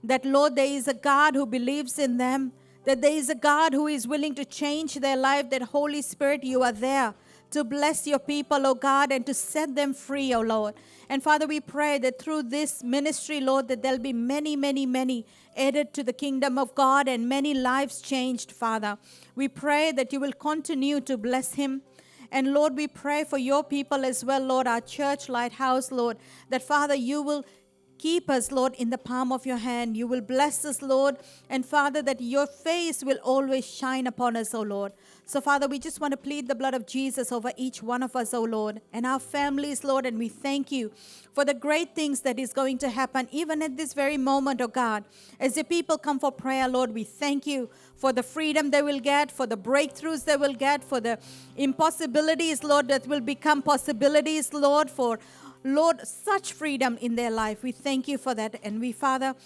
Speaker 3: that, Lord, there is a God who believes in them, that there is a God who is willing to change their life, that Holy Spirit, you are there to bless your people, oh God, and to set them free, oh Lord. And Father, we pray that through this ministry, Lord, that there'll be many, many, many added to the kingdom of God and many lives changed, Father. We pray that you will continue to bless him. And Lord, we pray for your people as well, Lord, our church lighthouse, Lord, that Father, you will keep us, Lord, in the palm of your hand. You will bless us, Lord. And Father, that your face will always shine upon us, O Lord. So, Father, we just want to plead the blood of Jesus over each one of us, O Lord, and our families, Lord. And we thank you for the great things that is going to happen even at this very moment, O God. As the people come for prayer, Lord, we thank you for the freedom they will get, for the breakthroughs they will get, for the impossibilities, Lord, that will become possibilities, Lord, for Lord, such freedom in their life. We thank you for that. And we, Father,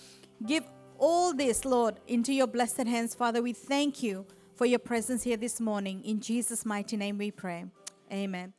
Speaker 3: give all this, Lord, into your blessed hands. Father, we thank you for your presence here this morning. In Jesus' mighty name we pray. Amen.